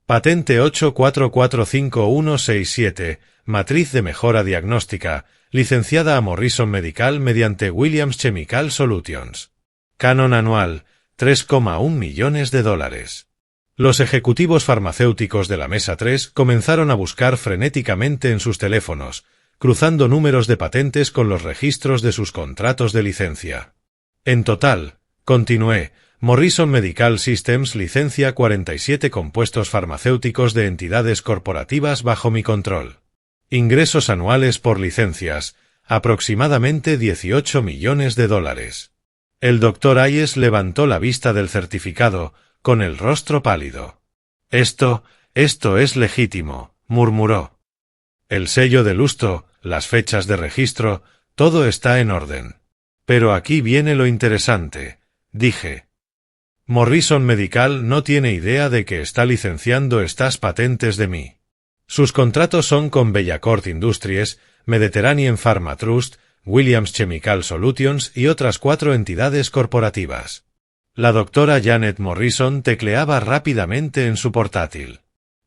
Patente 8445167, matriz de mejora diagnóstica, licenciada a Morrison Medical mediante Williams Chemical Solutions. Canon anual, $3,1 millones. Los ejecutivos farmacéuticos de la mesa 3 comenzaron a buscar frenéticamente en sus teléfonos, cruzando números de patentes con los registros de sus contratos de licencia. En total, continué, Morrison Medical Systems licencia 47 compuestos farmacéuticos de entidades corporativas bajo mi control. Ingresos anuales por licencias, aproximadamente $18 millones. El Dr. Hayes levantó la vista del certificado, con el rostro pálido. Esto es legítimo, murmuró. El sello de lustro, las fechas de registro, todo está en orden. Pero aquí viene lo interesante, dije. Morrison Medical no tiene idea de que está licenciando estas patentes de mí. Sus contratos son con Bellacourt Industries, Mediterranean Pharma Trust, Williams Chemical Solutions y otras 4 entidades corporativas. La doctora Janet Morrison tecleaba rápidamente en su portátil.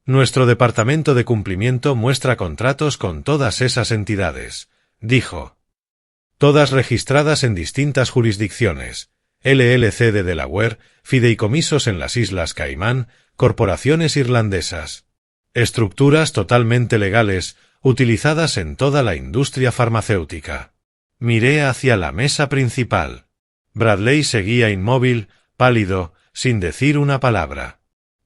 Nuestro departamento de cumplimiento muestra contratos con todas esas entidades, dijo. Todas registradas en distintas jurisdicciones, LLC de Delaware, fideicomisos en las Islas Caimán, corporaciones irlandesas. Estructuras totalmente legales, utilizadas en toda la industria farmacéutica. Miré hacia la mesa principal. Bradley seguía inmóvil, pálido, sin decir una palabra.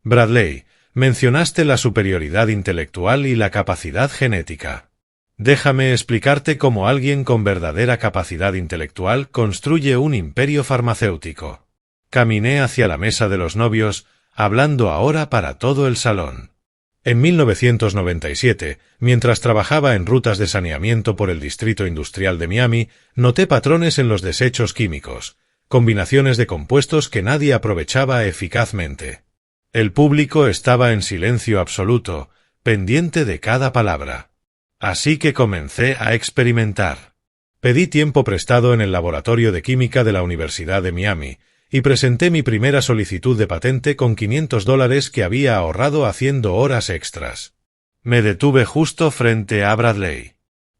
Bradley, mencionaste la superioridad intelectual y la capacidad genética. Déjame explicarte cómo alguien con verdadera capacidad intelectual construye un imperio farmacéutico. Caminé hacia la mesa de los novios, hablando ahora para todo el salón. En 1997, mientras trabajaba en rutas de saneamiento por el Distrito Industrial de Miami, noté patrones en los desechos químicos, combinaciones de compuestos que nadie aprovechaba eficazmente. El público estaba en silencio absoluto, pendiente de cada palabra. Así que comencé a experimentar. Pedí tiempo prestado en el laboratorio de química de la Universidad de Miami, y presenté mi primera solicitud de patente con $500 que había ahorrado haciendo horas extras. Me detuve justo frente a Bradley.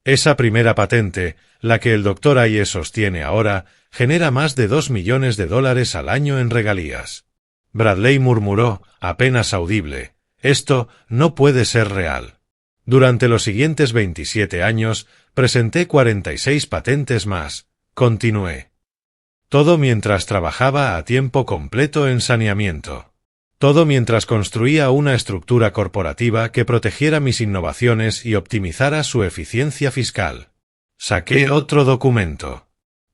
Esa primera patente, la que el Dr. Hayes sostiene ahora, genera más de $2 millones al año en regalías. Bradley murmuró, apenas audible, esto no puede ser real. Durante los siguientes 27 años, presenté 46 patentes más, continué. Todo mientras trabajaba a tiempo completo en saneamiento. Todo mientras construía una estructura corporativa que protegiera mis innovaciones y optimizara su eficiencia fiscal. Saqué otro documento.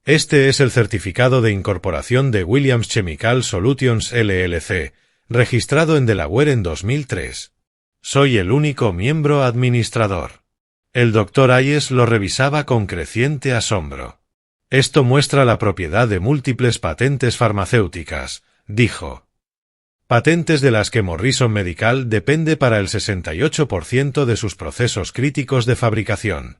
Este es el certificado de incorporación de Williams Chemical Solutions LLC, registrado en Delaware en 2003. Soy el único miembro administrador. El Dr. Hayes lo revisaba con creciente asombro. Esto muestra la propiedad de múltiples patentes farmacéuticas, dijo. Patentes de las que Morrison Medical depende para el 68% de sus procesos críticos de fabricación.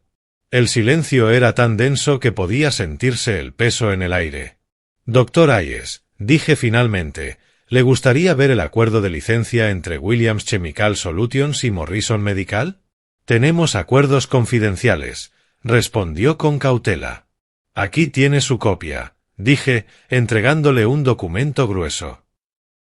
El silencio era tan denso que podía sentirse el peso en el aire. Dr. Hayes, dije finalmente, ¿le gustaría ver el acuerdo de licencia entre Williams Chemical Solutions y Morrison Medical? Tenemos acuerdos confidenciales, respondió con cautela. Aquí tiene su copia, dije, entregándole un documento grueso.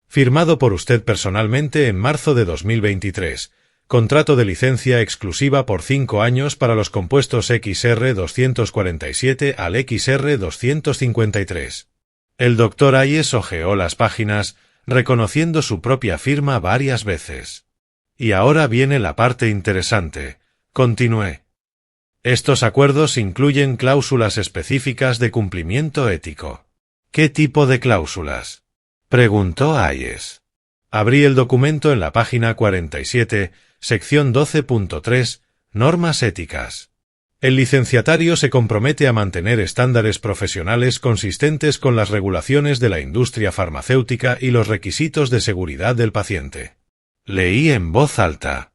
Firmado por usted personalmente en marzo de 2023. Contrato de licencia exclusiva por 5 años para los compuestos XR247 al XR253. El Dr. Hayes hojeó las páginas, reconociendo su propia firma varias veces. Y ahora viene la parte interesante, continué. Estos acuerdos incluyen cláusulas específicas de cumplimiento ético. ¿Qué tipo de cláusulas?, preguntó Hayes. Abrí el documento en la página 47, sección 12.3, Normas éticas. El licenciatario se compromete a mantener estándares profesionales consistentes con las regulaciones de la industria farmacéutica y los requisitos de seguridad del paciente. Leí en voz alta.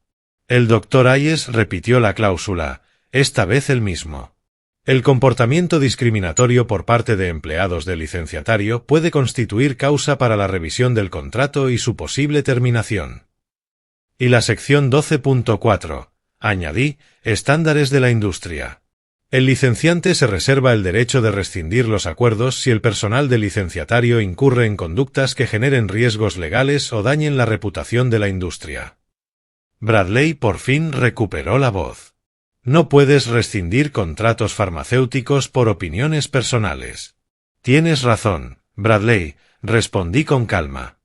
El Dr. Hayes repitió la cláusula, esta vez el mismo. El comportamiento discriminatorio por parte de empleados del licenciatario puede constituir causa para la revisión del contrato y su posible terminación. Y la sección 12.4, añadí, estándares de la industria. El licenciante se reserva el derecho de rescindir los acuerdos si el personal del licenciatario incurre en conductas que generen riesgos legales o dañen la reputación de la industria. Bradley por fin recuperó la voz. No puedes rescindir contratos farmacéuticos por opiniones personales. Tienes razón, Bradley, respondí con calma.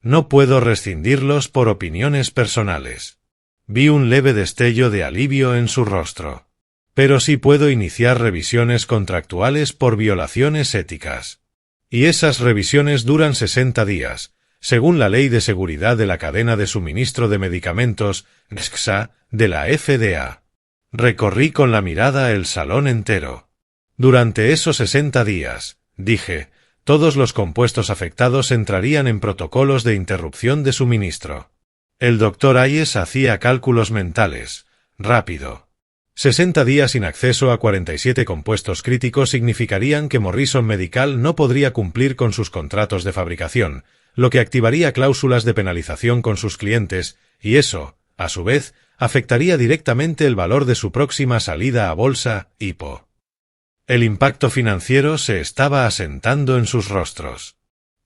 No puedo rescindirlos por opiniones personales. Vi un leve destello de alivio en su rostro. Pero sí puedo iniciar revisiones contractuales por violaciones éticas. Y esas revisiones duran 60 días, según la Ley de Seguridad de la Cadena de Suministro de Medicamentos, GSA, de la FDA. Recorrí con la mirada el salón entero. Durante esos 60 días, dije, todos los compuestos afectados entrarían en protocolos de interrupción de suministro. El Dr. Hayes hacía cálculos mentales, rápido. 60 días sin acceso a 47 compuestos críticos significarían que Morrison Medical no podría cumplir con sus contratos de fabricación, lo que activaría cláusulas de penalización con sus clientes, y eso, a su vez, afectaría directamente el valor de su próxima salida a bolsa, IPO. El impacto financiero se estaba asentando en sus rostros.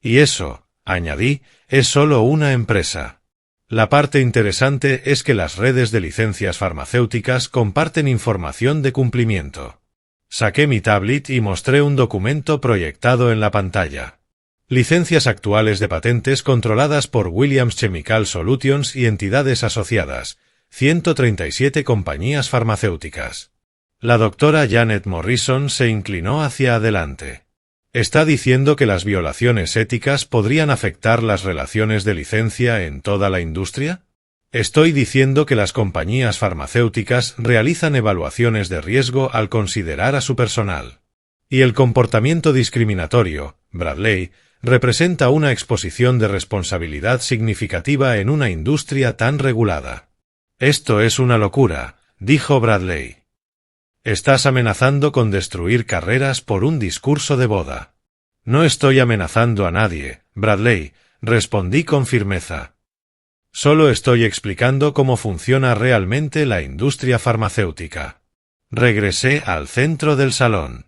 Y eso, añadí, es solo una empresa. La parte interesante es que las redes de licencias farmacéuticas comparten información de cumplimiento. Saqué mi tablet y mostré un documento proyectado en la pantalla. Licencias actuales de patentes controladas por Williams Chemical Solutions y entidades asociadas, 137 compañías farmacéuticas. La doctora Janet Morrison se inclinó hacia adelante. ¿Está diciendo que las violaciones éticas podrían afectar las relaciones de licencia en toda la industria? Estoy diciendo que las compañías farmacéuticas realizan evaluaciones de riesgo al considerar a su personal. Y el comportamiento discriminatorio, Bradley, representa una exposición de responsabilidad significativa en una industria tan regulada. Esto es una locura, dijo Bradley. Estás amenazando con destruir carreras por un discurso de boda. No estoy amenazando a nadie, Bradley, respondí con firmeza. Solo estoy explicando cómo funciona realmente la industria farmacéutica. Regresé al centro del salón.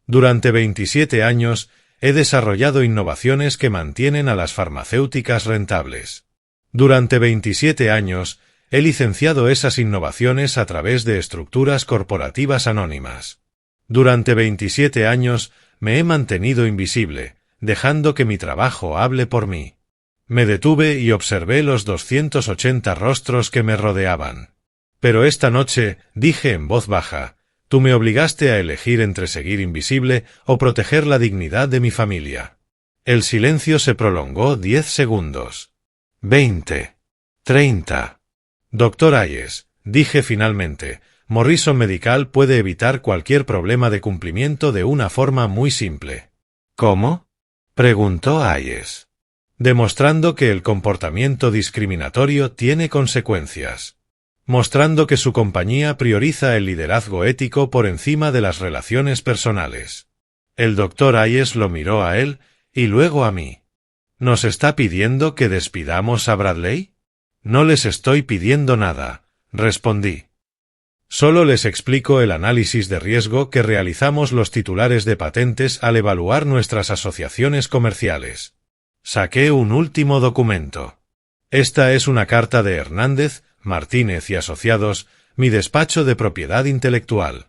Durante 27 años he desarrollado innovaciones que mantienen a las farmacéuticas rentables. Durante 27 años he licenciado esas innovaciones a través de estructuras corporativas anónimas. Durante 27 años me he mantenido invisible, dejando que mi trabajo hable por mí. Me detuve y observé los 280 rostros que me rodeaban. Pero esta noche dije en voz baja: tú me obligaste a elegir entre seguir invisible o proteger la dignidad de mi familia. El silencio se prolongó 10 segundos. 20. 30. Doctor Hayes, dije finalmente, Morrison Medical puede evitar cualquier problema de cumplimiento de una forma muy simple. ¿Cómo?, preguntó Hayes. Demostrando que el comportamiento discriminatorio tiene consecuencias. Mostrando que su compañía prioriza el liderazgo ético por encima de las relaciones personales. El doctor Hayes lo miró a él y luego a mí. ¿Nos está pidiendo que despidamos a Bradley? No les estoy pidiendo nada, respondí. Solo les explico el análisis de riesgo que realizamos los titulares de patentes al evaluar nuestras asociaciones comerciales. Saqué un último documento. Esta es una carta de Hernández, Martínez y Asociados, mi despacho de propiedad intelectual.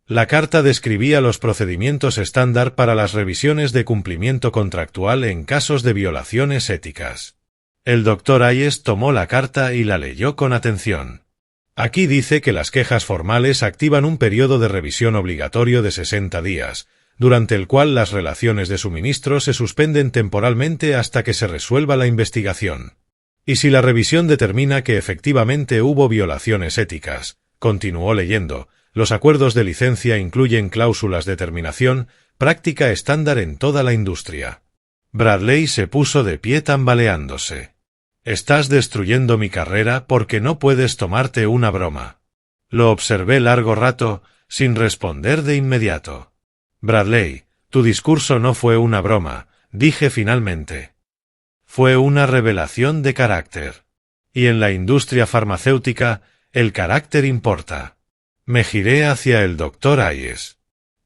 La carta describía los procedimientos estándar para las revisiones de cumplimiento contractual en casos de violaciones éticas. El doctor Hayes tomó la carta y la leyó con atención. Aquí dice que las quejas formales activan un periodo de revisión obligatorio de 60 días, durante el cual las relaciones de suministro se suspenden temporalmente hasta que se resuelva la investigación. Y si la revisión determina que efectivamente hubo violaciones éticas, continuó leyendo, los acuerdos de licencia incluyen cláusulas de terminación, práctica estándar en toda la industria. Bradley se puso de pie tambaleándose. Estás destruyendo mi carrera porque no puedes tomarte una broma. Lo observé largo rato, sin responder de inmediato. Bradley, tu discurso no fue una broma, dije finalmente. Fue una revelación de carácter. Y en la industria farmacéutica, el carácter importa. Me giré hacia el doctor Hayes.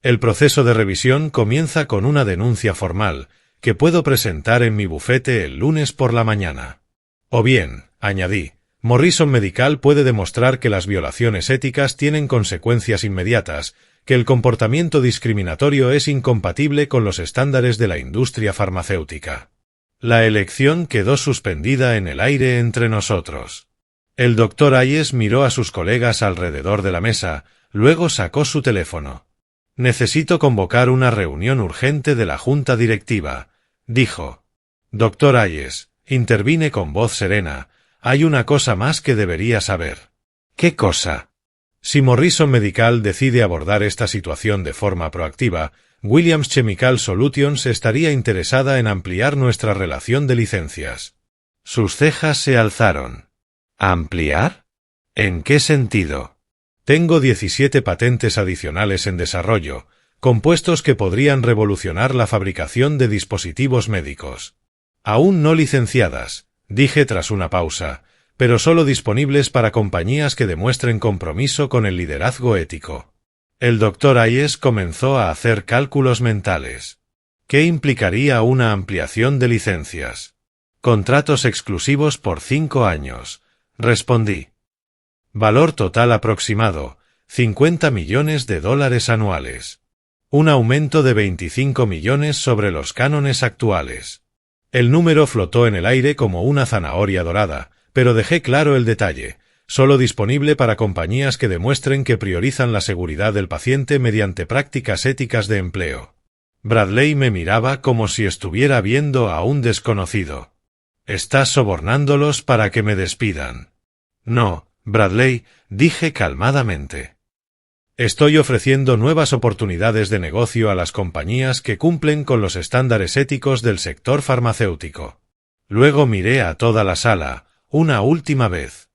El proceso de revisión comienza con una denuncia formal, que puedo presentar en mi bufete el lunes por la mañana. O bien, añadí, Morrison Medical puede demostrar que las violaciones éticas tienen consecuencias inmediatas, que el comportamiento discriminatorio es incompatible con los estándares de la industria farmacéutica. La elección quedó suspendida en el aire entre nosotros. El doctor Hayes miró a sus colegas alrededor de la mesa, luego sacó su teléfono. Necesito convocar una reunión urgente de la junta directiva, dijo. Doctor Hayes, intervine con voz serena, hay una cosa más que debería saber. ¿Qué cosa? Si Morrison Medical decide abordar esta situación de forma proactiva, Williams Chemical Solutions estaría interesada en ampliar nuestra relación de licencias. Sus cejas se alzaron. ¿Ampliar? ¿En qué sentido? Tengo 17 patentes adicionales en desarrollo, compuestos que podrían revolucionar la fabricación de dispositivos médicos. Aún no licenciadas, dije tras una pausa, pero solo disponibles para compañías que demuestren compromiso con el liderazgo ético. El doctor Hayes comenzó a hacer cálculos mentales. ¿Qué implicaría una ampliación de licencias? Contratos exclusivos por 5 años, respondí. Valor total aproximado, $50 millones anuales. Un aumento de 25 millones sobre los cánones actuales. El número flotó en el aire como una zanahoria dorada, pero dejé claro el detalle, solo disponible para compañías que demuestren que priorizan la seguridad del paciente mediante prácticas éticas de empleo. Bradley me miraba como si estuviera viendo a un desconocido. ¿Estás sobornándolos para que me despidan? No, Bradley, dije calmadamente. Estoy ofreciendo nuevas oportunidades de negocio a las compañías que cumplen con los estándares éticos del sector farmacéutico. Luego miré a toda la sala, una última vez.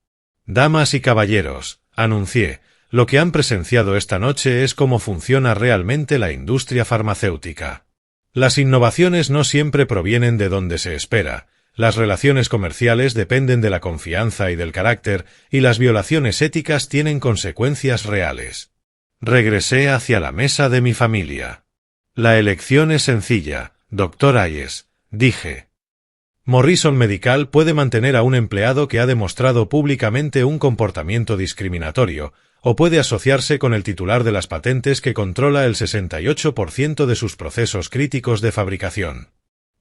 Damas y caballeros, anuncié, lo que han presenciado esta noche es cómo funciona realmente la industria farmacéutica. Las innovaciones no siempre provienen de donde se espera. Las relaciones comerciales dependen de la confianza y del carácter, y las violaciones éticas tienen consecuencias reales. Regresé hacia la mesa de mi familia. La elección es sencilla, Dr. Hayes, dije. Morrison Medical puede mantener a un empleado que ha demostrado públicamente un comportamiento discriminatorio, o puede asociarse con el titular de las patentes que controla el 68% de sus procesos críticos de fabricación.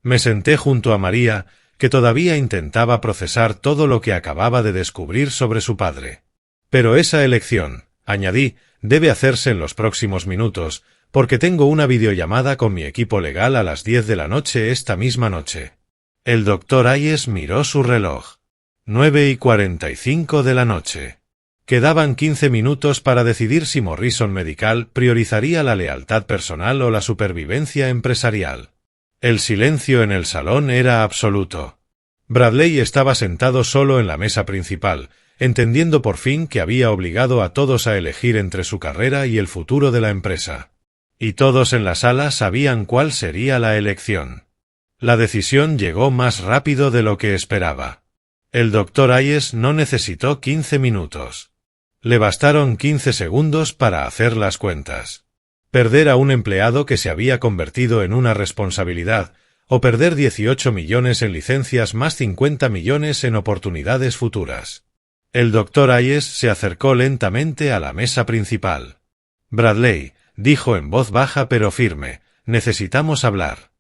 Me senté junto a María, que todavía intentaba procesar todo lo que acababa de descubrir sobre su padre. Pero esa elección, añadí, debe hacerse en los próximos minutos, porque tengo una videollamada con mi equipo legal a las 10 de la noche esta misma noche. El Dr. Hayes miró su reloj. 9:45 de la noche. Quedaban 15 minutos para decidir si Morrison Medical priorizaría la lealtad personal o la supervivencia empresarial. El silencio en el salón era absoluto. Bradley estaba sentado solo en la mesa principal, entendiendo por fin que había obligado a todos a elegir entre su carrera y el futuro de la empresa. Y todos en la sala sabían cuál sería la elección. La decisión llegó más rápido de lo que esperaba. El Dr. Hayes no necesitó 15 minutos. Le bastaron 15 segundos para hacer las cuentas. Perder a un empleado que se había convertido en una responsabilidad, o perder 18 millones en licencias más 50 millones en oportunidades futuras. El Dr. Hayes se acercó lentamente a la mesa principal. Bradley, dijo en voz baja pero firme, necesitamos hablar.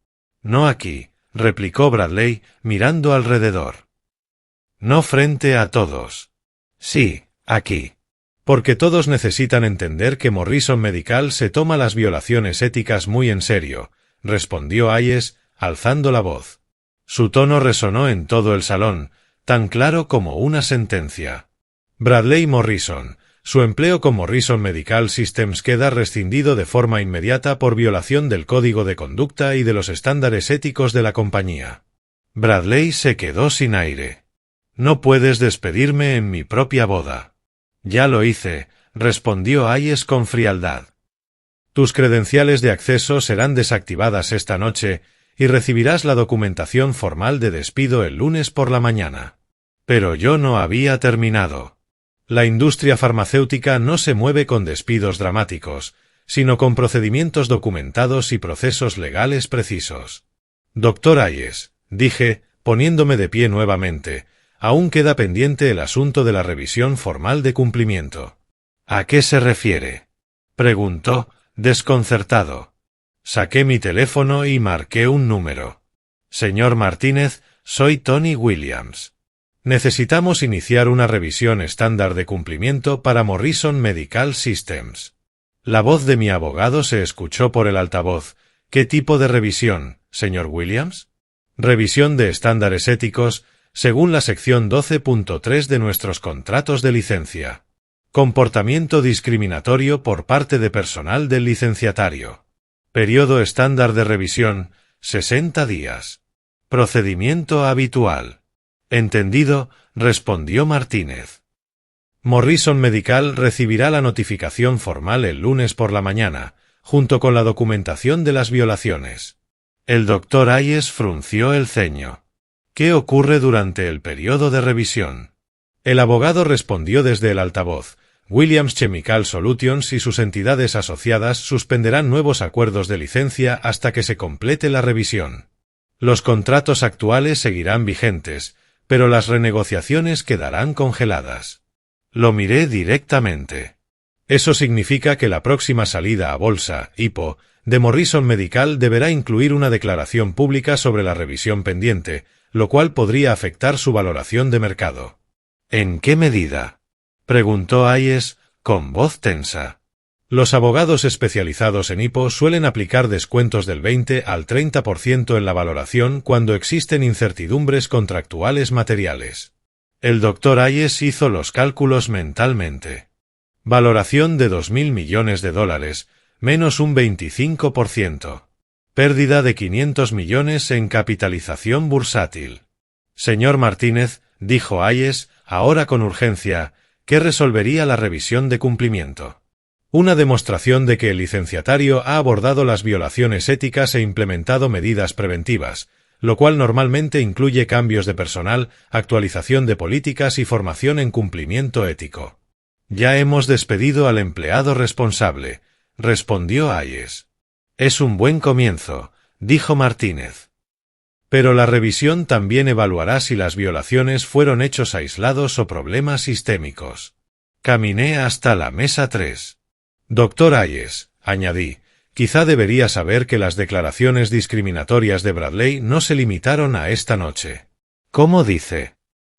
No aquí, replicó Bradley, mirando alrededor. No frente a todos. Sí, aquí. Porque todos necesitan entender que Morrison Medical se toma las violaciones éticas muy en serio, respondió Hayes, alzando la voz. Su tono resonó en todo el salón, tan claro como una sentencia. Bradley Morrison, su empleo con Morrison Medical Systems queda rescindido de forma inmediata por violación del código de conducta y de los estándares éticos de la compañía. Bradley se quedó sin aire. No puedes despedirme en mi propia boda. Ya lo hice, respondió Hayes con frialdad. Tus credenciales de acceso serán desactivadas esta noche y recibirás la documentación formal de despido el lunes por la mañana. Pero yo no había terminado. La industria farmacéutica no se mueve con despidos dramáticos, sino con procedimientos documentados y procesos legales precisos. Dr. Hayes, dije, poniéndome de pie nuevamente, aún queda pendiente el asunto de la revisión formal de cumplimiento. ¿A qué se refiere? Preguntó, desconcertado. Saqué mi teléfono y marqué un número. Señor Martínez, soy Tony Williams. Necesitamos iniciar una revisión estándar de cumplimiento para Morrison Medical Systems. La voz de mi abogado se escuchó por el altavoz. ¿Qué tipo de revisión, señor Williams? Revisión de estándares éticos, según la sección 12.3 de nuestros contratos de licencia. Comportamiento discriminatorio por parte de personal del licenciatario. Periodo estándar de revisión, 60 días. Procedimiento habitual. Entendido, respondió Martínez. Morrison Medical recibirá la notificación formal el lunes por la mañana, junto con la documentación de las violaciones. El Dr. Hayes frunció el ceño. ¿Qué ocurre durante el periodo de revisión? El abogado respondió desde el altavoz. Williams Chemical Solutions y sus entidades asociadas suspenderán nuevos acuerdos de licencia hasta que se complete la revisión. Los contratos actuales seguirán vigentes, pero las renegociaciones quedarán congeladas. Lo miré directamente. Eso significa que la próxima salida a bolsa, IPO, de Morrison Medical deberá incluir una declaración pública sobre la revisión pendiente, lo cual podría afectar su valoración de mercado. ¿En qué medida? Preguntó Hayes, con voz tensa. Los abogados especializados en IPO suelen aplicar descuentos del 20 al 30% en la valoración cuando existen incertidumbres contractuales materiales. El Dr. Hayes hizo los cálculos mentalmente. Valoración de $2.000 millones, menos un 25%. Pérdida de 500 millones en capitalización bursátil. Señor Martínez, dijo Hayes, ahora con urgencia, ¿qué resolvería la revisión de cumplimiento? Una demostración de que el licenciatario ha abordado las violaciones éticas e implementado medidas preventivas, lo cual normalmente incluye cambios de personal, actualización de políticas y formación en cumplimiento ético. Ya hemos despedido al empleado responsable, respondió Hayes. Es un buen comienzo, dijo Martínez. Pero la revisión también evaluará si las violaciones fueron hechos aislados o problemas sistémicos. Caminé hasta la mesa 3. Doctor Hayes, añadí, quizá debería saber que las declaraciones discriminatorias de Bradley no se limitaron a esta noche. ¿Cómo dice?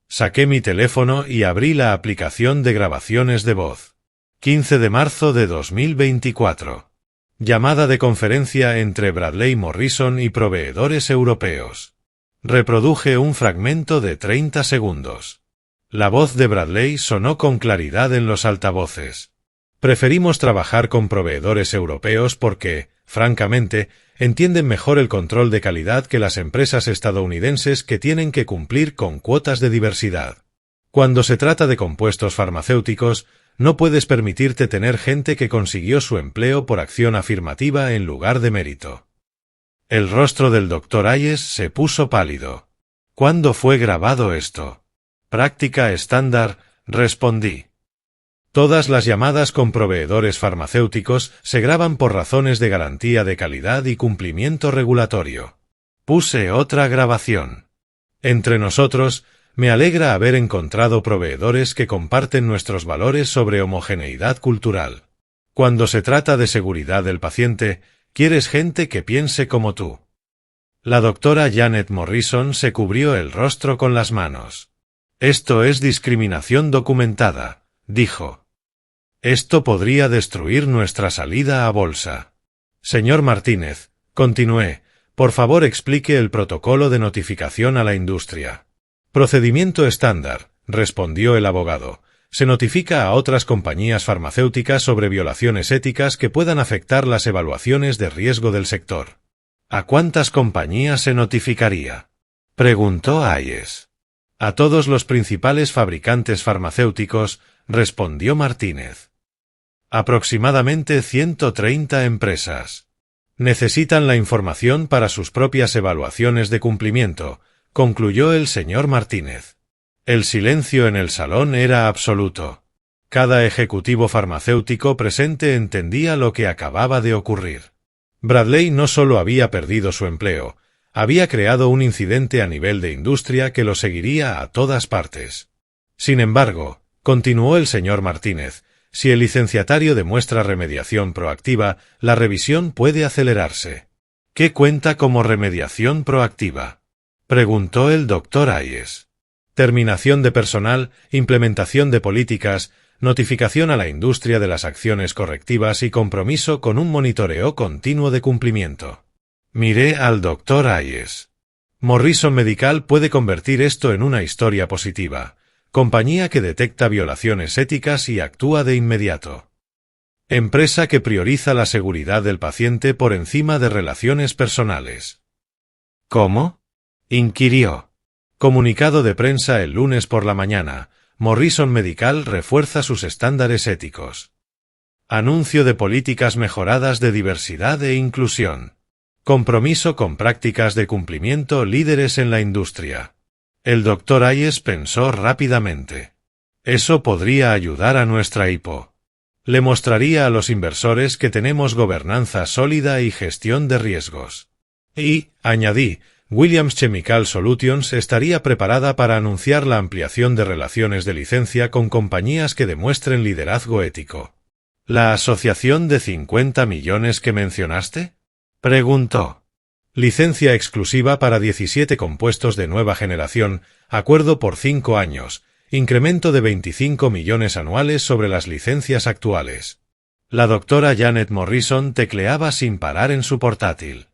Saqué mi teléfono y abrí la aplicación de grabaciones de voz. 15 de marzo de 2024. Llamada de conferencia entre Bradley Morrison y proveedores europeos. Reproduje un fragmento de 30 segundos. La voz de Bradley sonó con claridad en los altavoces. Preferimos trabajar con proveedores europeos porque, francamente, entienden mejor el control de calidad que las empresas estadounidenses que tienen que cumplir con cuotas de diversidad. Cuando se trata de compuestos farmacéuticos, no puedes permitirte tener gente que consiguió su empleo por acción afirmativa en lugar de mérito. El rostro del Dr. Hayes se puso pálido. ¿Cuándo fue grabado esto? Práctica estándar, respondí. Todas las llamadas con proveedores farmacéuticos se graban por razones de garantía de calidad y cumplimiento regulatorio. Puse otra grabación. Entre nosotros, me alegra haber encontrado proveedores que comparten nuestros valores sobre homogeneidad cultural. Cuando se trata de seguridad del paciente, quieres gente que piense como tú. La doctora Janet Morrison se cubrió el rostro con las manos. Esto es discriminación documentada, dijo. Esto podría destruir nuestra salida a bolsa. Señor Martínez, continué, por favor explique el protocolo de notificación a la industria. Procedimiento estándar, respondió el abogado. Se notifica a otras compañías farmacéuticas sobre violaciones éticas que puedan afectar las evaluaciones de riesgo del sector. ¿A cuántas compañías se notificaría? Preguntó Hayes. A todos los principales fabricantes farmacéuticos, respondió Martínez. Aproximadamente 130 empresas. Necesitan la información para sus propias evaluaciones de cumplimiento, concluyó el señor Martínez. El silencio en el salón era absoluto. Cada ejecutivo farmacéutico presente entendía lo que acababa de ocurrir. Bradley no solo había perdido su empleo, había creado un incidente a nivel de industria que lo seguiría a todas partes. Sin embargo, continuó el señor Martínez, si el licenciatario demuestra remediación proactiva, la revisión puede acelerarse. ¿Qué cuenta como remediación proactiva? Preguntó el Dr. Hayes. Terminación de personal, implementación de políticas, notificación a la industria de las acciones correctivas y compromiso con un monitoreo continuo de cumplimiento. Miré al Dr. Hayes. Morrison Medical puede convertir esto en una historia positiva. Compañía que detecta violaciones éticas y actúa de inmediato. Empresa que prioriza la seguridad del paciente por encima de relaciones personales. ¿Cómo? Inquirió. Comunicado de prensa el lunes por la mañana. Morrison Medical refuerza sus estándares éticos. Anuncio de políticas mejoradas de diversidad e inclusión. Compromiso con prácticas de cumplimiento líderes en la industria. El Dr. Hayes pensó rápidamente. Eso podría ayudar a nuestra IPO. Le mostraría a los inversores que tenemos gobernanza sólida y gestión de riesgos. Y, añadí, Williams Chemical Solutions estaría preparada para anunciar la ampliación de relaciones de licencia con compañías que demuestren liderazgo ético. ¿La asociación de 50 millones que mencionaste? Preguntó. Licencia exclusiva para 17 compuestos de nueva generación, acuerdo por 5 años, incremento de 25 millones anuales sobre las licencias actuales. La doctora Janet Morrison tecleaba sin parar en su portátil.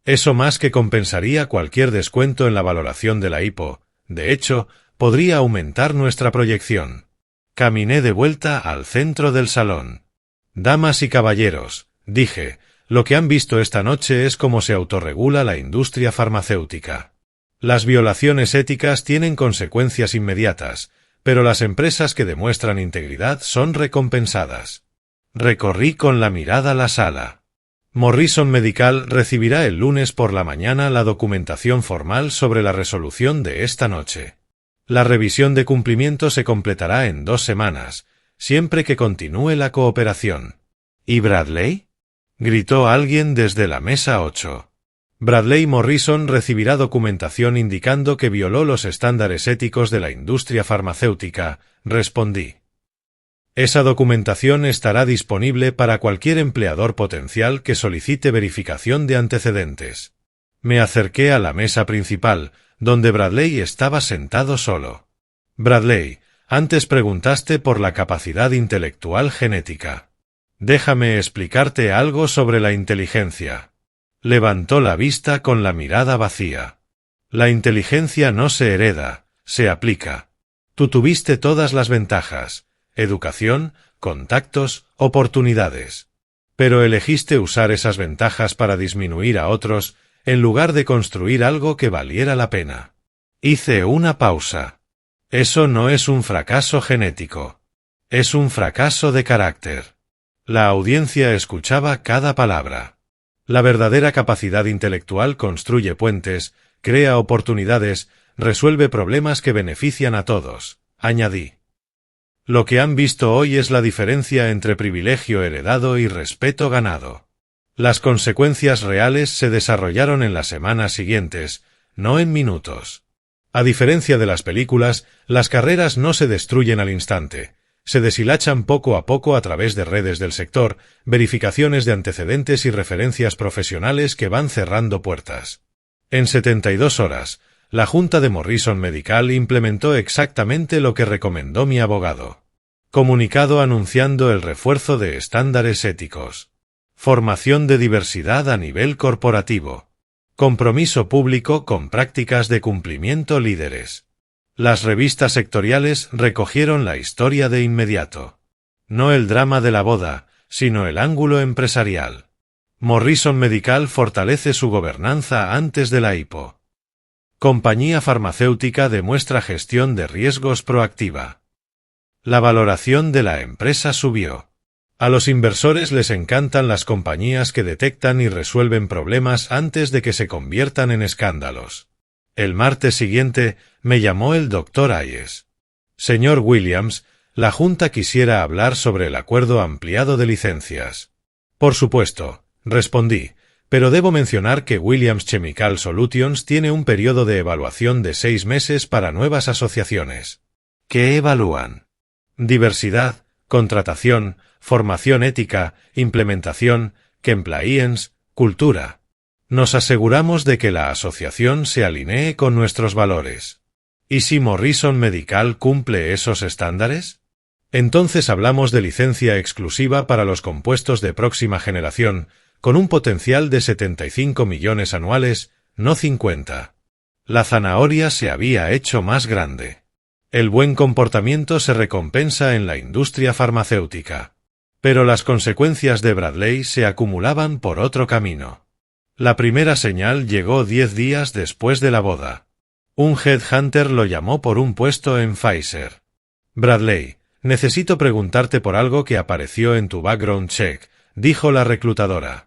Eso más que compensaría cualquier descuento en la valoración de la IPO. De hecho, podría aumentar nuestra proyección. Caminé de vuelta al centro del salón. Damas y caballeros, dije, lo que han visto esta noche es cómo se autorregula la industria farmacéutica. Las violaciones éticas tienen consecuencias inmediatas, pero las empresas que demuestran integridad son recompensadas. Recorrí con la mirada la sala. Morrison Medical recibirá el lunes por la mañana la documentación formal sobre la resolución de esta noche. La revisión de cumplimiento se completará en 2 semanas, siempre que continúe la cooperación. ¿Y Bradley?, gritó alguien desde la mesa 8. Bradley Morrison recibirá documentación indicando que violó los estándares éticos de la industria farmacéutica, respondí. Esa documentación estará disponible para cualquier empleador potencial que solicite verificación de antecedentes. Me acerqué a la mesa principal, donde Bradley estaba sentado solo. Bradley, antes preguntaste por la capacidad intelectual genética. Déjame explicarte algo sobre la inteligencia. Levantó la vista con la mirada vacía. La inteligencia no se hereda, se aplica. Tú tuviste todas las ventajas: educación, contactos, oportunidades. Pero elegiste usar esas ventajas para disminuir a otros, en lugar de construir algo que valiera la pena. Hice una pausa. Eso no es un fracaso genético. Es un fracaso de carácter. La audiencia escuchaba cada palabra. La verdadera capacidad intelectual construye puentes, crea oportunidades, resuelve problemas que benefician a todos, añadí. Lo que han visto hoy es la diferencia entre privilegio heredado y respeto ganado. Las consecuencias reales se desarrollaron en las semanas siguientes, no en minutos. A diferencia de las películas, las carreras no se destruyen al instante. Se deshilachan poco a poco a través de redes del sector, verificaciones de antecedentes y referencias profesionales que van cerrando puertas. En 72 horas, la Junta de Morrison Medical implementó exactamente lo que recomendó mi abogado. Comunicado anunciando el refuerzo de estándares éticos. Formación de diversidad a nivel corporativo. Compromiso público con prácticas de cumplimiento líderes. Las revistas sectoriales recogieron la historia de inmediato. No el drama de la boda, sino el ángulo empresarial. Morrison Medical fortalece su gobernanza antes de la IPO. Compañía farmacéutica demuestra gestión de riesgos proactiva. La valoración de la empresa subió. A los inversores les encantan las compañías que detectan y resuelven problemas antes de que se conviertan en escándalos. El martes siguiente me llamó el Dr. Ayes. Señor Williams, la Junta quisiera hablar sobre el acuerdo ampliado de licencias. Por supuesto, respondí, pero debo mencionar que Williams Chemical Solutions tiene un periodo de evaluación de 6 meses para nuevas asociaciones. ¿Qué evalúan? Diversidad, contratación, formación ética, implementación, compliance, cultura. Nos aseguramos de que la asociación se alinee con nuestros valores. ¿Y si Morrison Medical cumple esos estándares? Entonces hablamos de licencia exclusiva para los compuestos de próxima generación, con un potencial de 75 millones anuales, no 50. La zanahoria se había hecho más grande. El buen comportamiento se recompensa en la industria farmacéutica. Pero las consecuencias de Bradley se acumulaban por otro camino. La primera señal llegó 10 días después de la boda. Un headhunter lo llamó por un puesto en Pfizer. Bradley, necesito preguntarte por algo que apareció en tu background check, dijo la reclutadora.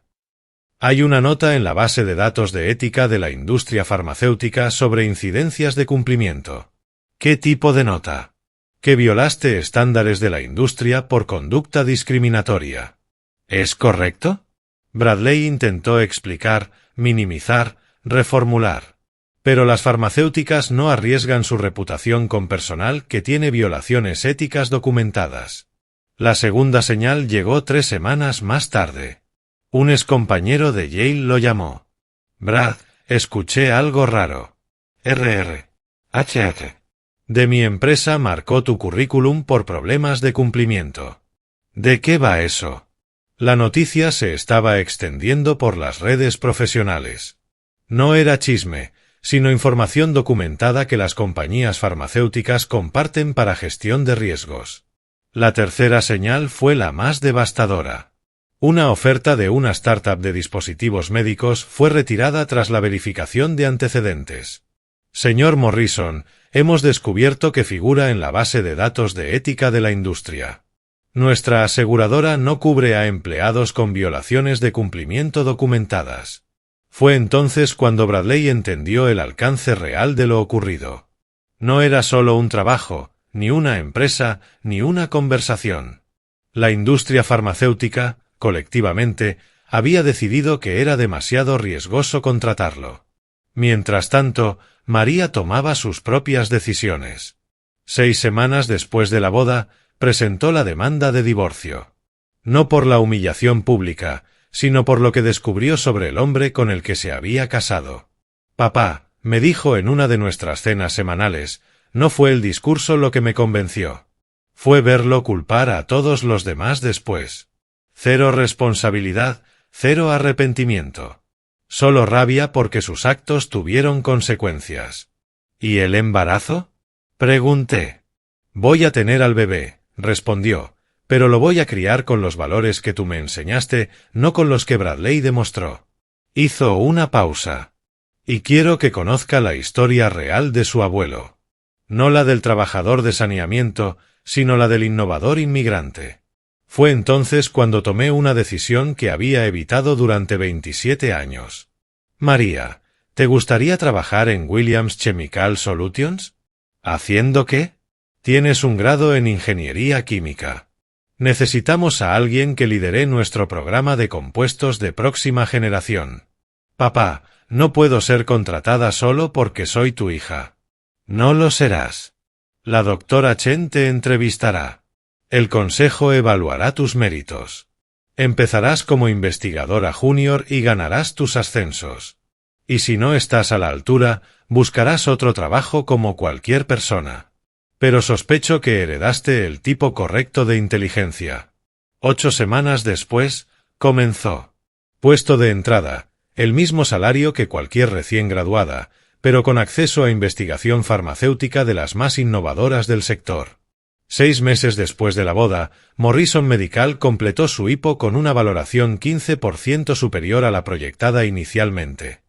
Hay una nota en la base de datos de ética de la industria farmacéutica sobre incidencias de cumplimiento. ¿Qué tipo de nota? Que violaste estándares de la industria por conducta discriminatoria. ¿Es correcto? Bradley intentó explicar, minimizar, reformular. Pero las farmacéuticas no arriesgan su reputación con personal que tiene violaciones éticas documentadas. La segunda señal llegó 3 semanas más tarde. Un excompañero de Yale lo llamó. Brad, escuché algo raro. De mi empresa marcó tu currículum por problemas de cumplimiento. ¿De qué va eso? La noticia se estaba extendiendo por las redes profesionales. No era chisme, sino información documentada que las compañías farmacéuticas comparten para gestión de riesgos. La tercera señal fue la más devastadora. Una oferta de una startup de dispositivos médicos fue retirada tras la verificación de antecedentes. Señor Morrison, hemos descubierto que figura en la base de datos de ética de la industria. Nuestra aseguradora no cubre a empleados con violaciones de cumplimiento documentadas. Fue entonces cuando Bradley entendió el alcance real de lo ocurrido. No era solo un trabajo, ni una empresa, ni una conversación. La industria farmacéutica, colectivamente, había decidido que era demasiado riesgoso contratarlo. Mientras tanto, María tomaba sus propias decisiones. 6 semanas después de la boda, presentó la demanda de divorcio. No por la humillación pública, sino por lo que descubrió sobre el hombre con el que se había casado. «Papá», me dijo en una de nuestras cenas semanales, «no fue el discurso lo que me convenció. Fue verlo culpar a todos los demás después. 0 responsabilidad, 0 arrepentimiento. Solo rabia porque sus actos tuvieron consecuencias». «¿Y el embarazo?», pregunté. «Voy a tener al bebé», respondió, «pero lo voy a criar con los valores que tú me enseñaste, no con los que Bradley demostró». Hizo una pausa. «Y quiero que conozca la historia real de su abuelo. No la del trabajador de saneamiento, sino la del innovador inmigrante». Fue entonces cuando tomé una decisión que había evitado durante 27 años. «María, ¿te gustaría trabajar en Williams Chemical Solutions?» «¿Haciendo qué?» «Tienes un grado en ingeniería química. Necesitamos a alguien que lidere nuestro programa de compuestos de próxima generación». «Papá, no puedo ser contratada solo porque soy tu hija». «No lo serás. La doctora Chen te entrevistará. El consejo evaluará tus méritos. Empezarás como investigadora junior y ganarás tus ascensos. Y si no estás a la altura, buscarás otro trabajo como cualquier persona. Pero sospecho que heredaste el tipo correcto de inteligencia». 8 semanas después, comenzó. Puesto de entrada, el mismo salario que cualquier recién graduada, pero con acceso a investigación farmacéutica de las más innovadoras del sector. 6 meses después de la boda, Morrison Medical completó su IPO con una valoración 15% superior a la proyectada inicialmente.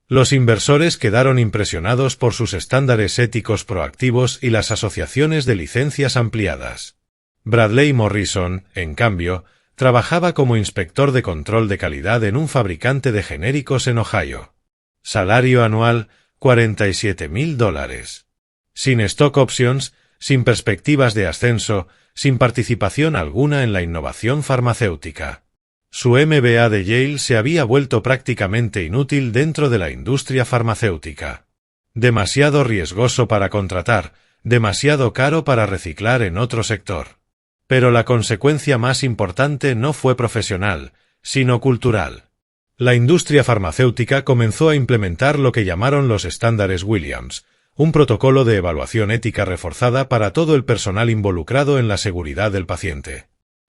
Los inversores quedaron impresionados por sus estándares éticos proactivos y las asociaciones de licencias ampliadas. Bradley Morrison, en cambio, trabajaba como inspector de control de calidad en un fabricante de genéricos en Ohio. Salario anual, $47,000. Sin stock options, sin perspectivas de ascenso, sin participación alguna en la innovación farmacéutica. Su MBA de Yale se había vuelto prácticamente inútil dentro de la industria farmacéutica. Demasiado riesgoso para contratar, demasiado caro para reciclar en otro sector. Pero la consecuencia más importante no fue profesional, sino cultural. La industria farmacéutica comenzó a implementar lo que llamaron los estándares Williams, un protocolo de evaluación ética reforzada para todo el personal involucrado en la seguridad del paciente.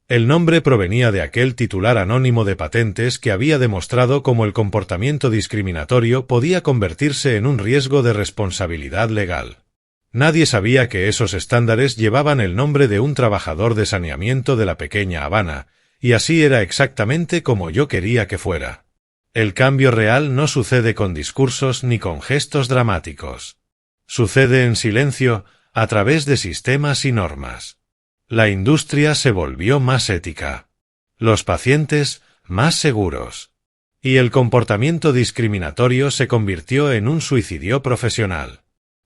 El nombre provenía de aquel titular anónimo de patentes que había demostrado cómo el comportamiento discriminatorio podía convertirse en un riesgo de responsabilidad legal. Nadie sabía que esos estándares llevaban el nombre de un trabajador de saneamiento de la pequeña Habana, y así era exactamente como yo quería que fuera. El cambio real no sucede con discursos ni con gestos dramáticos. Sucede en silencio, a través de sistemas y normas. La industria se volvió más ética. Los pacientes, más seguros. Y el comportamiento discriminatorio se convirtió en un suicidio profesional.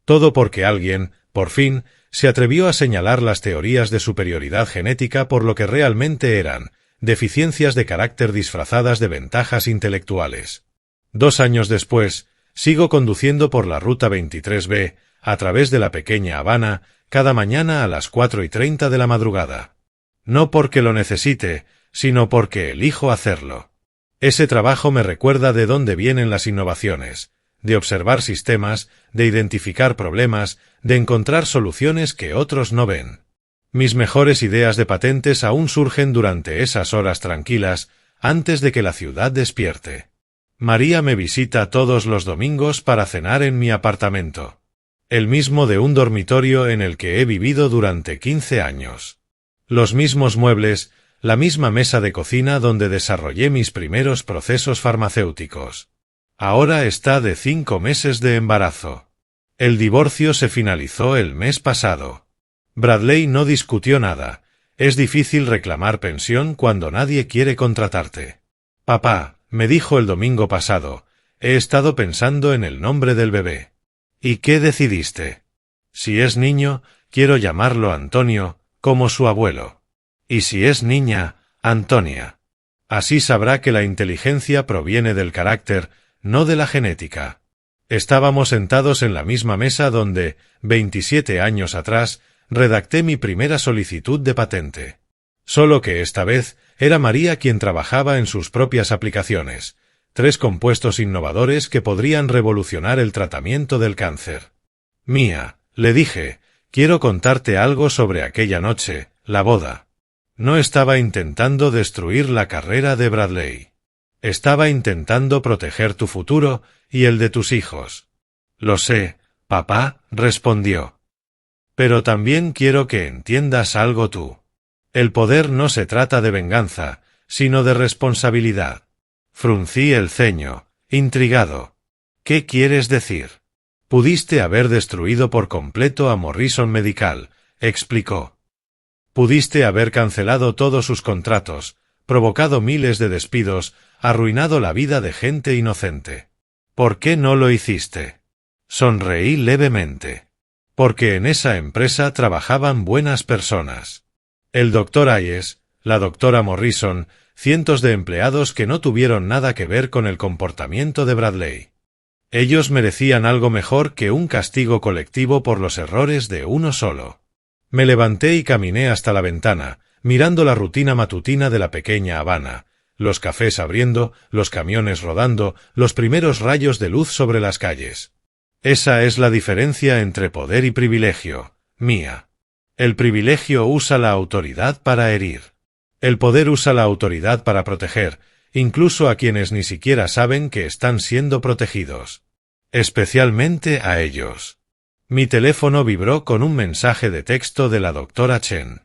Todo porque alguien, por fin, se atrevió a señalar las teorías de superioridad genética por lo que realmente eran, deficiencias de carácter disfrazadas de ventajas intelectuales. 2 años después, sigo conduciendo por la Ruta 23B, a través de la pequeña Habana, cada mañana a las 4:30 de la madrugada. No porque lo necesite, sino porque elijo hacerlo. Ese trabajo me recuerda de dónde vienen las innovaciones, de observar sistemas, de identificar problemas, de encontrar soluciones que otros no ven. Mis mejores ideas de patentes aún surgen durante esas horas tranquilas, antes de que la ciudad despierte. María me visita todos los domingos para cenar en mi apartamento. El mismo de un dormitorio en el que he vivido durante 15 años. Los mismos muebles, la misma mesa de cocina donde desarrollé mis primeros procesos farmacéuticos. Ahora está de 5 meses de embarazo. El divorcio se finalizó el mes pasado. Bradley no discutió nada, Es difícil reclamar pensión cuando nadie quiere contratarte. Papá, me dijo el domingo pasado, he estado pensando en el nombre del bebé. ¿Y qué decidiste? Si es niño, quiero llamarlo Antonio, como su abuelo. Y si es niña, Antonia. Así sabrá que la inteligencia proviene del carácter, no de la genética. Estábamos sentados en la misma mesa donde, 27 años atrás, redacté mi primera solicitud de patente. Solo que esta vez era María quien trabajaba en sus propias aplicaciones, 3 compuestos innovadores que podrían revolucionar el tratamiento del cáncer. Mía, le dije, quiero contarte algo sobre aquella noche, la boda. No estaba intentando destruir la carrera de Bradley. Estaba intentando proteger tu futuro y el de tus hijos. Lo sé, papá, respondió. Pero también quiero que entiendas algo tú. El poder no se trata de venganza, sino de responsabilidad. Fruncí el ceño, intrigado. ¿Qué quieres decir? Pudiste haber destruido por completo a Morrison Medical, explicó. Pudiste haber cancelado todos sus contratos, provocado miles de despidos, arruinado la vida de gente inocente. ¿Por qué no lo hiciste? Sonreí levemente. Porque en esa empresa trabajaban buenas personas. El Dr. Ayes, la doctora Morrison, cientos de empleados que no tuvieron nada que ver con el comportamiento de Bradley. Ellos merecían algo mejor que un castigo colectivo por los errores de uno solo. Me levanté y caminé hasta la ventana, mirando la rutina matutina de la pequeña Habana, los cafés abriendo, los camiones rodando, los primeros rayos de luz sobre las calles. Esa es la diferencia entre poder y privilegio, Mía. El privilegio usa la autoridad para herir. El poder usa la autoridad para proteger, incluso a quienes ni siquiera saben que están siendo protegidos. Especialmente a ellos. Mi teléfono vibró con un mensaje de texto de la doctora Chen.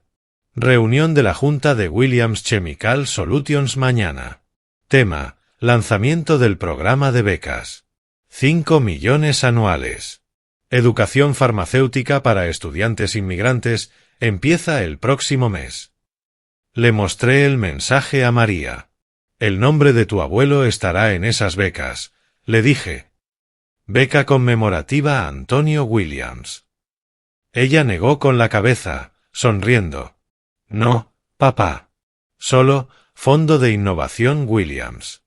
Reunión de la Junta de Williams Chemical Solutions mañana. Tema: lanzamiento del programa de becas. 5 millones anuales. Educación farmacéutica para estudiantes inmigrantes empieza el próximo mes. Le mostré el mensaje a María. El nombre de tu abuelo estará en esas becas, le dije. Beca conmemorativa a Antonio Williams. Ella negó con la cabeza, sonriendo. No, papá. Solo, Fondo de Innovación Williams.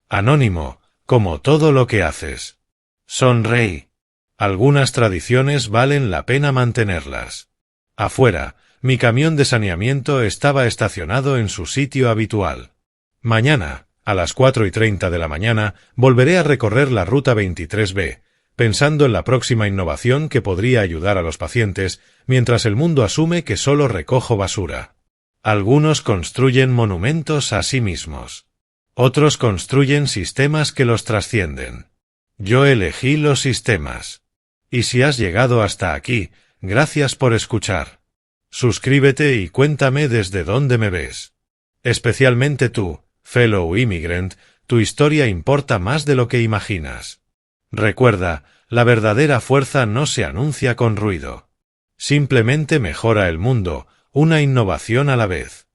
Anónimo, como todo lo que haces. Sonreí. Algunas tradiciones valen la pena mantenerlas. Afuera, mi camión de saneamiento estaba estacionado en su sitio habitual. Mañana, a las 4:30 de la mañana, volveré a recorrer la ruta 23B, pensando en la próxima innovación que podría ayudar a los pacientes, mientras el mundo asume que solo recojo basura. Algunos construyen monumentos a sí mismos. Otros construyen sistemas que los trascienden. Yo elegí los sistemas. Y si has llegado hasta aquí, gracias por escuchar. Suscríbete y cuéntame desde dónde me ves. Especialmente tú, fellow immigrant, tu historia importa más de lo que imaginas. Recuerda, la verdadera fuerza no se anuncia con ruido. Simplemente mejora el mundo, una innovación a la vez.